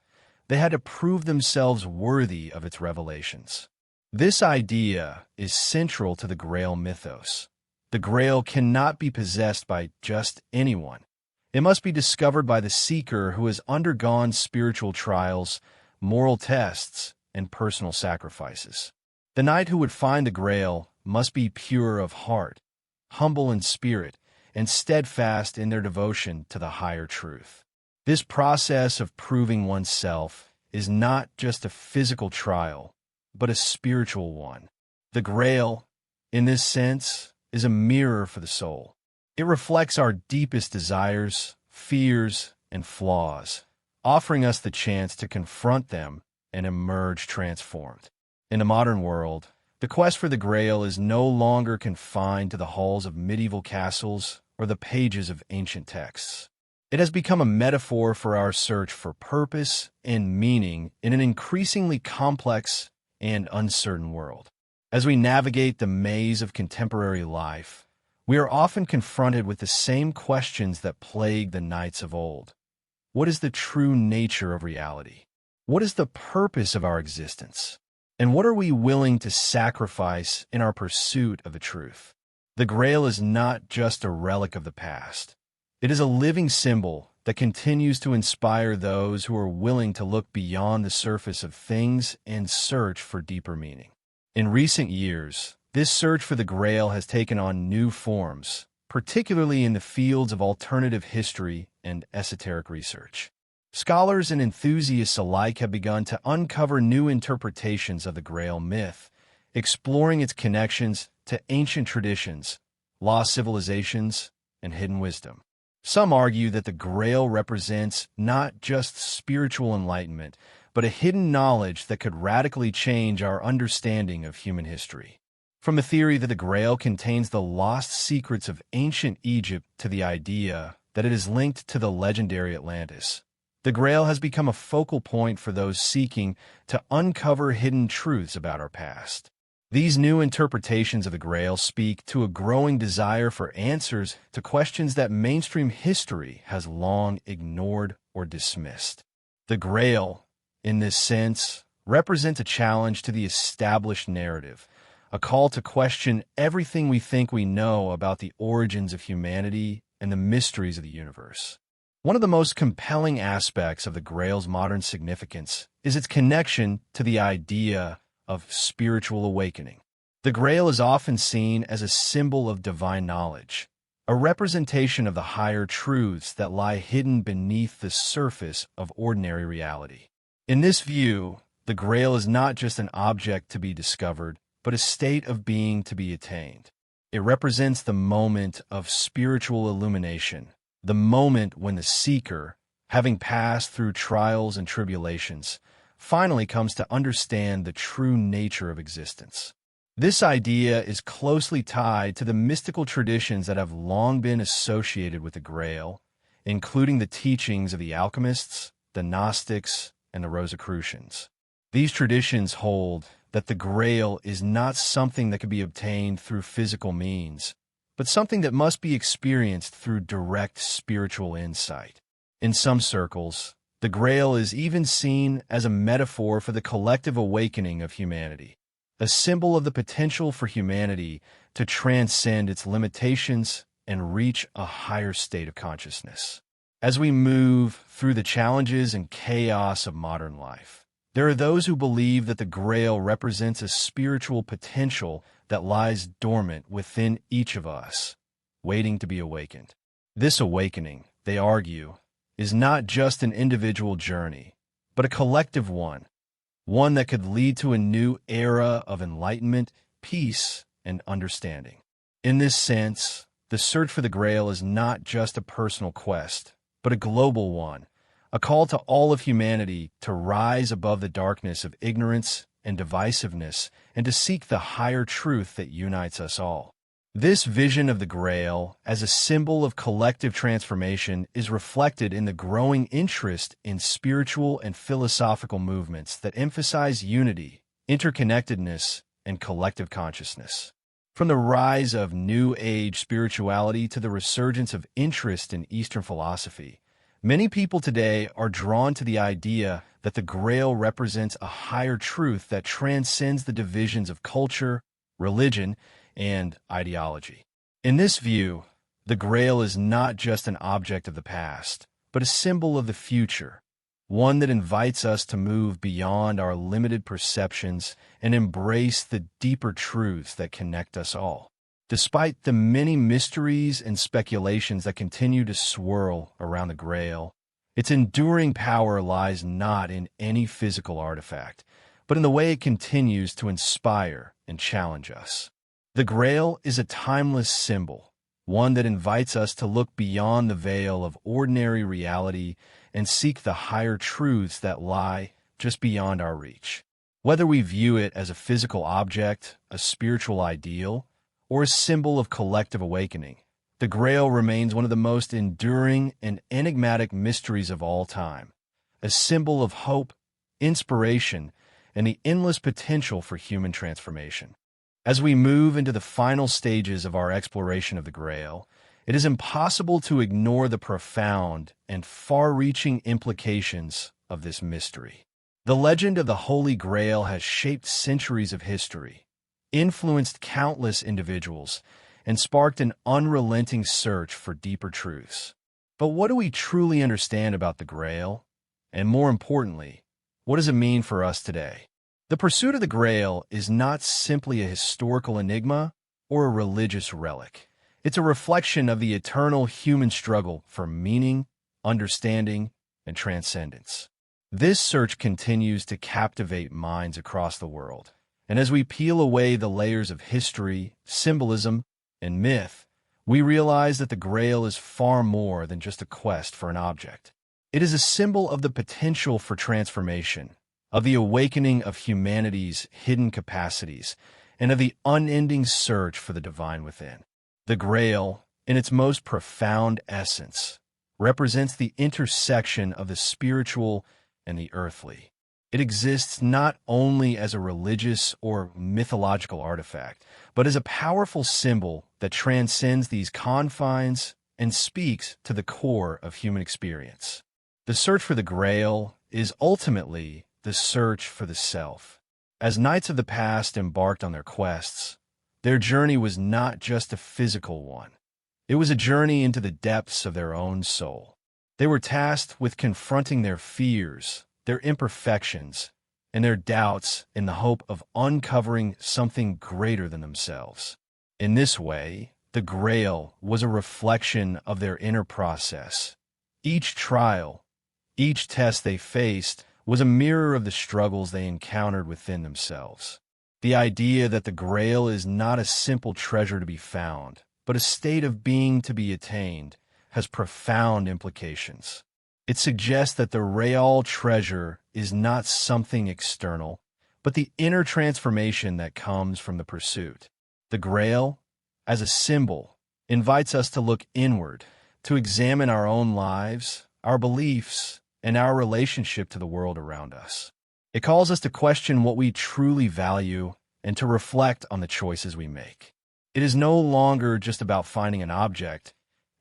A: They had to prove themselves worthy of its revelations. This idea is central to the Grail mythos. The Grail cannot be possessed by just anyone. It must be discovered by the seeker who has undergone spiritual trials, moral tests, and personal sacrifices. The knight who would find the Grail must be pure of heart, humble in spirit, and steadfast in their devotion to the higher truth. This process of proving oneself is not just a physical trial, but a spiritual one. The Grail, in this sense, is a mirror for the soul. It reflects our deepest desires, fears, and flaws, offering us the chance to confront them and emerge transformed. In the modern world, the quest for the Grail is no longer confined to the halls of medieval castles or the pages of ancient texts. It has become a metaphor for our search for purpose and meaning in an increasingly complex and uncertain world. As we navigate the maze of contemporary life, we are often confronted with the same questions that plagued the knights of old. What is the true nature of reality? What is the purpose of our existence? And what are we willing to sacrifice in our pursuit of the truth? The Grail is not just a relic of the past. It is a living symbol that continues to inspire those who are willing to look beyond the surface of things and search for deeper meaning. In recent years, this search for the Grail has taken on new forms, particularly in the fields of alternative history and esoteric research. Scholars and enthusiasts alike have begun to uncover new interpretations of the Grail myth, exploring its connections to ancient traditions, lost civilizations, and hidden wisdom. Some argue that the Grail represents not just spiritual enlightenment, but a hidden knowledge that could radically change our understanding of human history. From the theory that the Grail contains the lost secrets of ancient Egypt to the idea that it is linked to the legendary Atlantis, the Grail has become a focal point for those seeking to uncover hidden truths about our past. These new interpretations of the Grail speak to a growing desire for answers to questions that mainstream history has long ignored or dismissed. The Grail, in this sense, represents a challenge to the established narrative, a call to question everything we think we know about the origins of humanity and the mysteries of the universe. One of the most compelling aspects of the Grail's modern significance is its connection to the idea of spiritual awakening. The Grail is often seen as a symbol of divine knowledge, a representation of the higher truths that lie hidden beneath the surface of ordinary reality. In this view, the Grail is not just an object to be discovered, but a state of being to be attained. It represents the moment of spiritual illumination, the moment when the seeker, having passed through trials and tribulations, finally comes to understand the true nature of existence. This idea is closely tied to the mystical traditions that have long been associated with the Grail, including the teachings of the alchemists, the Gnostics, and the Rosicrucians. These traditions hold that the Grail is not something that can be obtained through physical means, but something that must be experienced through direct spiritual insight. In some circles, the Grail is even seen as a metaphor for the collective awakening of humanity, a symbol of the potential for humanity to transcend its limitations and reach a higher state of consciousness. As we move through the challenges and chaos of modern life, there are those who believe that the Grail represents a spiritual potential that lies dormant within each of us, waiting to be awakened. This awakening, they argue, is not just an individual journey, but a collective one that could lead to a new era of enlightenment, peace, and understanding. In this sense, the search for the Grail is not just a personal quest, but a global one, a call to all of humanity to rise above the darkness of ignorance and divisiveness and to seek the higher truth that unites us all. This vision of the Grail as a symbol of collective transformation is reflected in the growing interest in spiritual and philosophical movements that emphasize unity, interconnectedness, and collective consciousness. From the rise of New Age spirituality to the resurgence of interest in Eastern philosophy, many people today are drawn to the idea that the Grail represents a higher truth that transcends the divisions of culture, religion, and ideology. In this view, the Grail is not just an object of the past, but a symbol of the future, one that invites us to move beyond our limited perceptions and embrace the deeper truths that connect us all. Despite the many mysteries and speculations that continue to swirl around the Grail, its enduring power lies not in any physical artifact, but in the way it continues to inspire and challenge us. The Grail is a timeless symbol, one that invites us to look beyond the veil of ordinary reality and seek the higher truths that lie just beyond our reach. Whether we view it as a physical object, a spiritual ideal, or a symbol of collective awakening, the Grail remains one of the most enduring and enigmatic mysteries of all time, a symbol of hope, inspiration, and the endless potential for human transformation. As we move into the final stages of our exploration of the Grail, it is impossible to ignore the profound and far-reaching implications of this mystery. The legend of the Holy Grail has shaped centuries of history, influenced countless individuals, and sparked an unrelenting search for deeper truths. But what do we truly understand about the Grail? And more importantly, what does it mean for us today? The pursuit of the Grail is not simply a historical enigma or a religious relic. It's a reflection of the eternal human struggle for meaning, understanding, and transcendence. This search continues to captivate minds across the world, and as we peel away the layers of history, symbolism, and myth, we realize that the Grail is far more than just a quest for an object. It is a symbol of the potential for transformation, of the awakening of humanity's hidden capacities, and of the unending search for the divine within. The Grail, in its most profound essence, represents the intersection of the spiritual and the earthly. It exists not only as a religious or mythological artifact, but as a powerful symbol that transcends these confines and speaks to the core of human experience. The search for the Grail is ultimately the search for the self. As knights of the past embarked on their quests, their journey was not just a physical one. It was a journey into the depths of their own soul. They were tasked with confronting their fears, their imperfections, and their doubts in the hope of uncovering something greater than themselves. In this way, the Grail was a reflection of their inner process. Each trial, each test they faced, was a mirror of the struggles they encountered within themselves. The idea that the Grail is not a simple treasure to be found, but a state of being to be attained, has profound implications. It suggests that the real treasure is not something external, but the inner transformation that comes from the pursuit. The Grail, as a symbol, invites us to look inward, to examine our own lives, our beliefs, and our relationship to the world around us. It calls us to question what we truly value and to reflect on the choices we make. It is no longer just about finding an object.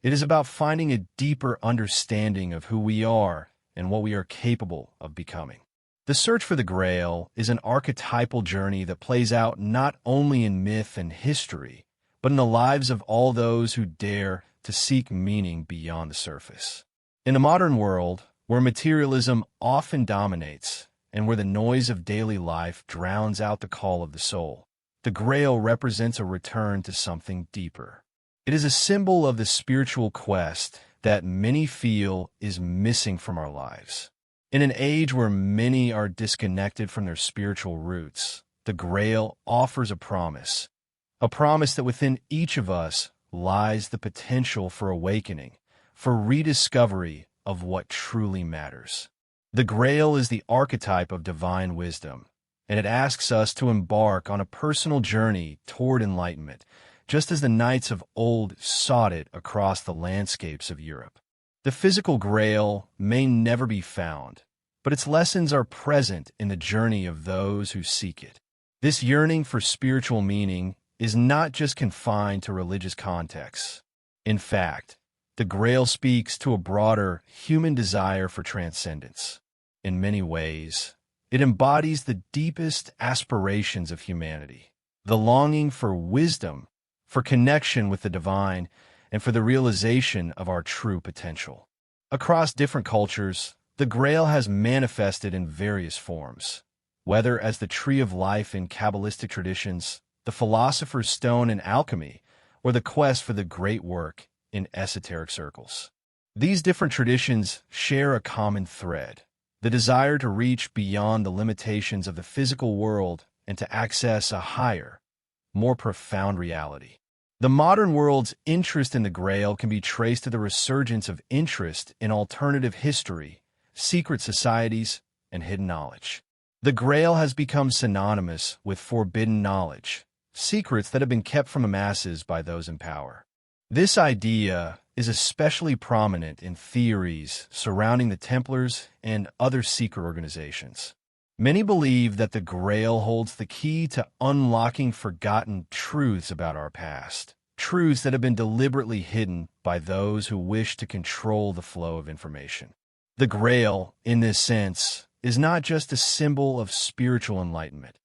A: It is about finding a deeper understanding of who we are and what we are capable of becoming. The search for the Grail is an archetypal journey that plays out not only in myth and history, but in the lives of all those who dare to seek meaning beyond the surface. In the modern world, where materialism often dominates and where the noise of daily life drowns out the call of the soul, the Grail represents a return to something deeper. It is a symbol of the spiritual quest that many feel is missing from our lives. In an age where many are disconnected from their spiritual roots, the Grail offers a promise that within each of us lies the potential for awakening, for rediscovery of what truly matters. The Grail is the archetype of divine wisdom, and it asks us to embark on a personal journey toward enlightenment, just as the knights of old sought it across the landscapes of Europe. The physical Grail may never be found, but its lessons are present in the journey of those who seek it. This yearning for spiritual meaning is not just confined to religious contexts. In fact, the Grail speaks to a broader human desire for transcendence. In many ways, it embodies the deepest aspirations of humanity, the longing for wisdom, for connection with the divine, and for the realization of our true potential. Across different cultures, the Grail has manifested in various forms, whether as the tree of life in Kabbalistic traditions, the philosopher's stone in alchemy, or the quest for the great work in esoteric circles. These different traditions share a common thread: the desire to reach beyond the limitations of the physical world and to access a higher, more profound reality. The modern world's interest in the Grail can be traced to the resurgence of interest in alternative history, secret societies, and hidden knowledge. The Grail has become synonymous with forbidden knowledge, secrets that have been kept from the masses by those in power. This idea is especially prominent in theories surrounding the Templars and other secret organizations. Many believe that the Grail holds the key to unlocking forgotten truths about our past, truths that have been deliberately hidden by those who wish to control the flow of information. The Grail, in this sense, is not just a symbol of spiritual enlightenment.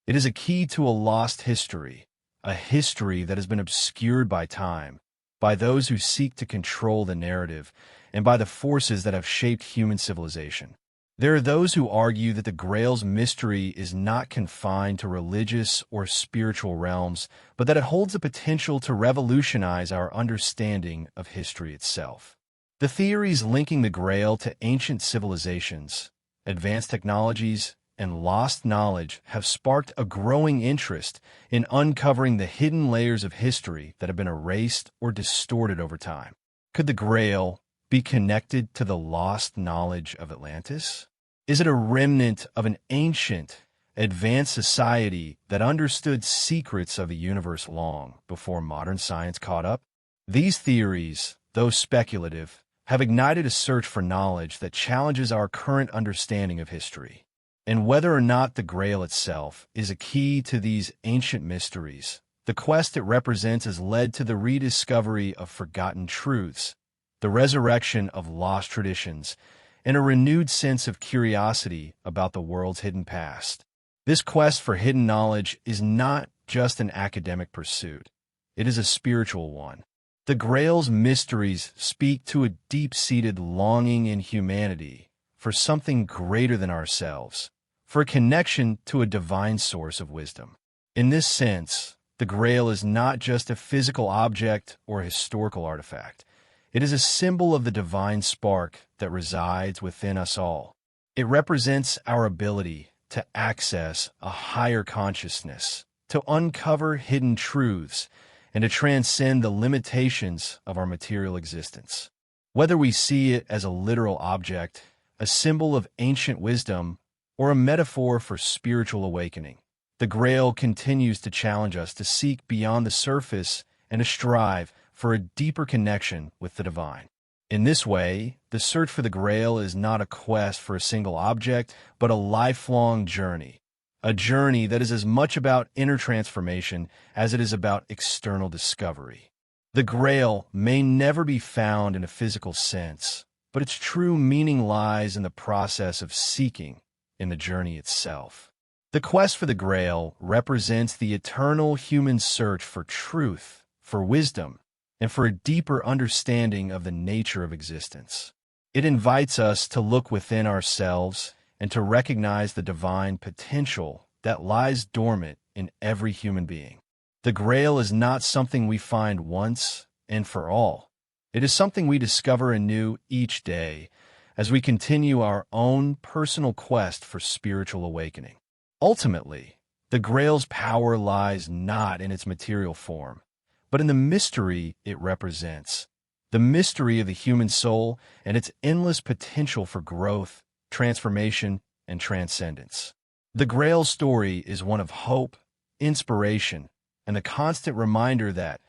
A: It is a key to a lost history, a history that has been obscured by time, by those who seek to control the narrative, and by the forces that have shaped human civilization. There are those who argue that the Grail's mystery is not confined to religious or spiritual realms, but that it holds the potential to revolutionize our understanding of history itself. The theories linking the Grail to ancient civilizations, advanced technologies, and lost knowledge have sparked a growing interest in uncovering the hidden layers of history that have been erased or distorted over time. Could the Grail be connected to the lost knowledge of Atlantis? Is it a remnant of an ancient, advanced society that understood secrets of the universe long before modern science caught up? These theories, though speculative, have ignited a search for knowledge that challenges our current understanding of history. And whether or not the Grail itself is a key to these ancient mysteries, the quest it represents has led to the rediscovery of forgotten truths, the resurrection of lost traditions, and a renewed sense of curiosity about the world's hidden past. This quest for hidden knowledge is not just an academic pursuit. It is a spiritual one. The Grail's mysteries speak to a deep-seated longing in humanity for something greater than ourselves, for a connection to a divine source of wisdom. In this sense, the Grail is not just a physical object or a historical artifact. It is a symbol of the divine spark that resides within us all. It represents our ability to access a higher consciousness, to uncover hidden truths, and to transcend the limitations of our material existence. Whether we see it as a literal object, a symbol of ancient wisdom, or a metaphor for spiritual awakening, the Grail continues to challenge us to seek beyond the surface and to strive for a deeper connection with the divine. In this way, the search for the Grail is not a quest for a single object, but a lifelong journey. A journey that is as much about inner transformation as it is about external discovery. The Grail may never be found in a physical sense, but its true meaning lies in the process of seeking, in the journey itself. The quest for the Grail represents the eternal human search for truth, for wisdom, and for a deeper understanding of the nature of existence. It invites us to look within ourselves and to recognize the divine potential that lies dormant in every human being. The Grail is not something we find once and for all. It is something we discover anew each day as we continue our own personal quest for spiritual awakening. Ultimately, the Grail's power lies not in its material form, but in the mystery it represents, the mystery of the human soul and its endless potential for growth, transformation, and transcendence. The Grail story is one of hope, inspiration, and the constant reminder that,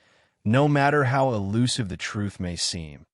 A: no matter how elusive the truth may seem,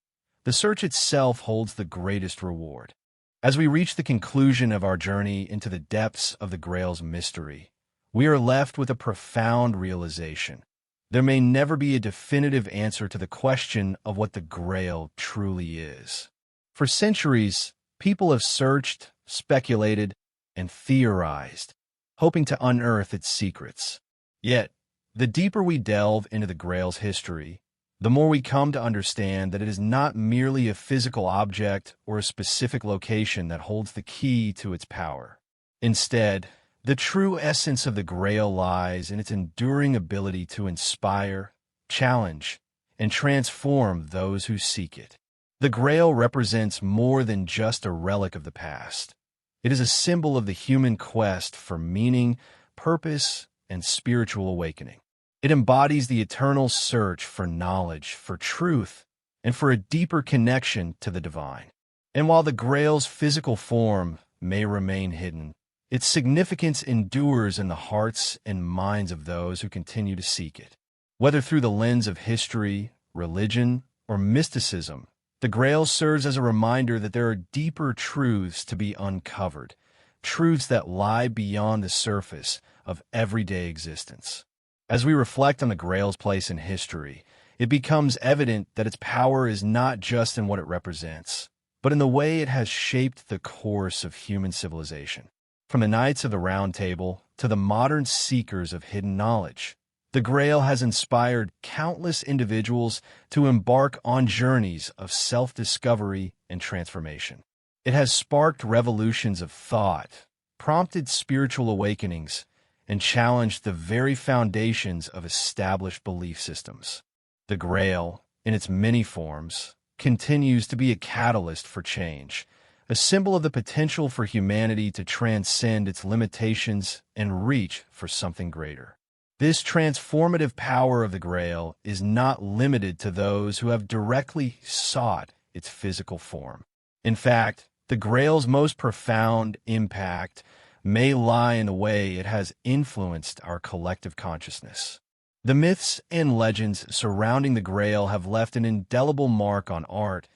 A: the search itself holds the greatest reward. As we reach the conclusion of our journey into the depths of the Grail's mystery, we are left with a profound realization. There may never be a definitive answer to the question of what the Grail truly is. For centuries, people have searched, speculated, and theorized, hoping to unearth its secrets. Yet, the deeper we delve into the Grail's history, the more we come to understand that it is not merely a physical object or a specific location that holds the key to its power. Instead, the true essence of the Grail lies in its enduring ability to inspire, challenge, and transform those who seek it. The Grail represents more than just a relic of the past. It is a symbol of the human quest for meaning, purpose, and spiritual awakening. It embodies the eternal search for knowledge, for truth, and for a deeper connection to the divine. And while the Grail's physical form may remain hidden, its significance endures in the hearts and minds of those who continue to seek it. Whether through the lens of history, religion, or mysticism, the Grail serves as a reminder that there are deeper truths to be uncovered, truths that lie beyond the surface of everyday existence. As we reflect on the Grail's place in history, it becomes evident that its power is not just in what it represents, but in the way it has shaped the course of human civilization. From the Knights of the Round Table to the modern seekers of hidden knowledge, the Grail has inspired countless individuals to embark on journeys of self-discovery and transformation. It has sparked revolutions of thought, prompted spiritual awakenings, and challenged the very foundations of established belief systems. The Grail, in its many forms, continues to be a catalyst for change, a symbol of the potential for humanity to transcend its limitations and reach for something greater. This transformative power of the Grail is not limited to those who have directly sought its physical form. In fact, the Grail's most profound impact may lie in the way it has influenced our collective consciousness. The myths and legends surrounding the Grail have left an indelible mark on art,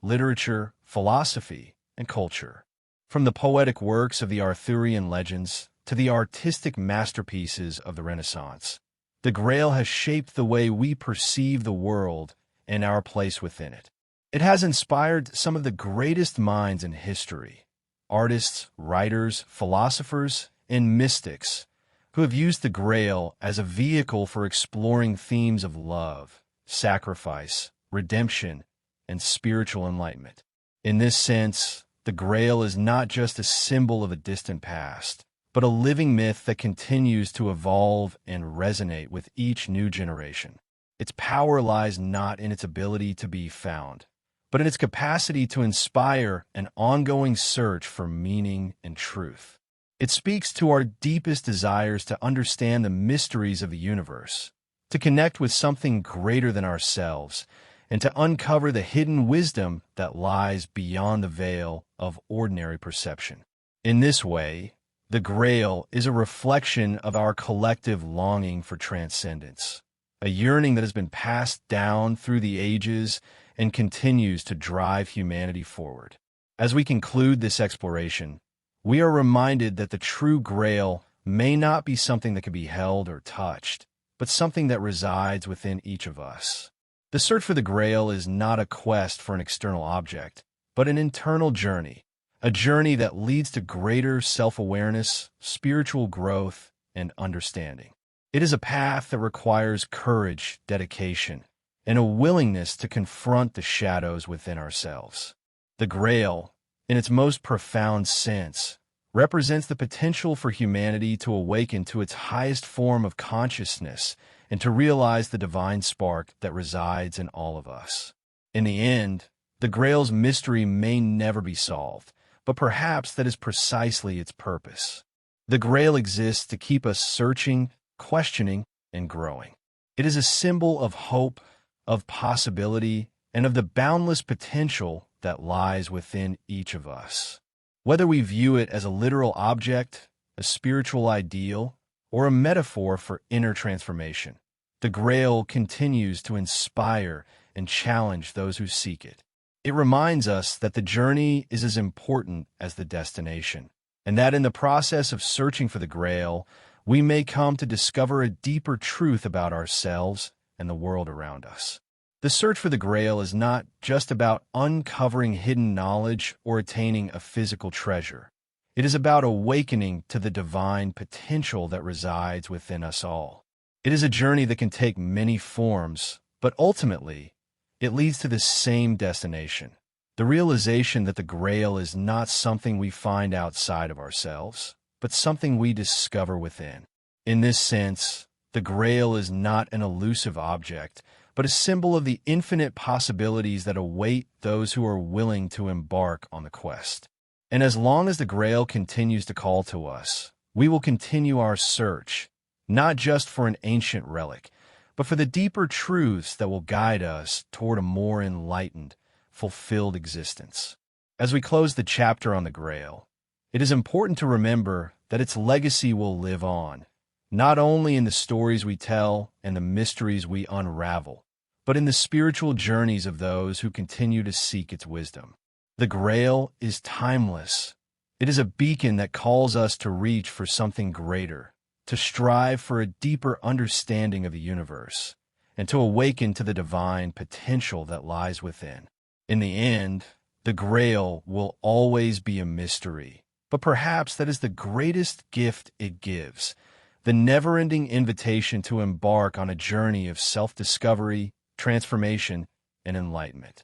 A: literature, philosophy, and culture. From the poetic works of the Arthurian legends to the artistic masterpieces of the Renaissance, the Grail has shaped the way we perceive the world and our place within it. It has inspired some of the greatest minds in history, artists, writers, philosophers, and mystics, who have used the Grail as a vehicle for exploring themes of love, sacrifice, redemption, and spiritual enlightenment. In this sense, the Grail is not just a symbol of a distant past, but a living myth that continues to evolve and resonate with each new generation. Its power lies not in its ability to be found, but in its capacity to inspire an ongoing search for meaning and truth. It speaks to our deepest desires to understand the mysteries of the universe, to connect with something greater than ourselves, and to uncover the hidden wisdom that lies beyond the veil of ordinary perception. In this way, the Grail is a reflection of our collective longing for transcendence, a yearning that has been passed down through the ages and continues to drive humanity forward. As we conclude this exploration, we are reminded that the true Grail may not be something that can be held or touched, but something that resides within each of us. The search for the Grail is not a quest for an external object, but an internal journey, a journey that leads to greater self-awareness, spiritual growth, and understanding. It is a path that requires courage, dedication, and a willingness to confront the shadows within ourselves. The Grail, in its most profound sense, represents the potential for humanity to awaken to its highest form of consciousness and to realize the divine spark that resides in all of us. In the end, the Grail's mystery may never be solved, but perhaps that is precisely its purpose. The Grail exists to keep us searching, questioning, and growing. It is a symbol of hope, of possibility, and of the boundless potential that lies within each of us. Whether we view it as a literal object, a spiritual ideal, or a metaphor for inner transformation, the Grail continues to inspire and challenge those who seek it. It reminds us that the journey is as important as the destination, and that in the process of searching for the Grail, we may come to discover a deeper truth about ourselves and the world around us. The search for the Grail is not just about uncovering hidden knowledge or attaining a physical treasure. It is about awakening to the divine potential that resides within us all. It is a journey that can take many forms, but ultimately, it leads to the same destination, the realization that the Grail is not something we find outside of ourselves, but something we discover within. In this sense, the Grail is not an elusive object, but a symbol of the infinite possibilities that await those who are willing to embark on the quest. And as long as the Grail continues to call to us, we will continue our search, not just for an ancient relic, but for the deeper truths that will guide us toward a more enlightened, fulfilled existence. As we close the chapter on the Grail, it is important to remember that its legacy will live on, not only in the stories we tell and the mysteries we unravel, but in the spiritual journeys of those who continue to seek its wisdom. The Grail is timeless. It is a beacon that calls us to reach for something greater, to strive for a deeper understanding of the universe, and to awaken to the divine potential that lies within. In the end, the Grail will always be a mystery, but perhaps that is the greatest gift it gives, the never-ending invitation to embark on a journey of self-discovery, transformation, and enlightenment.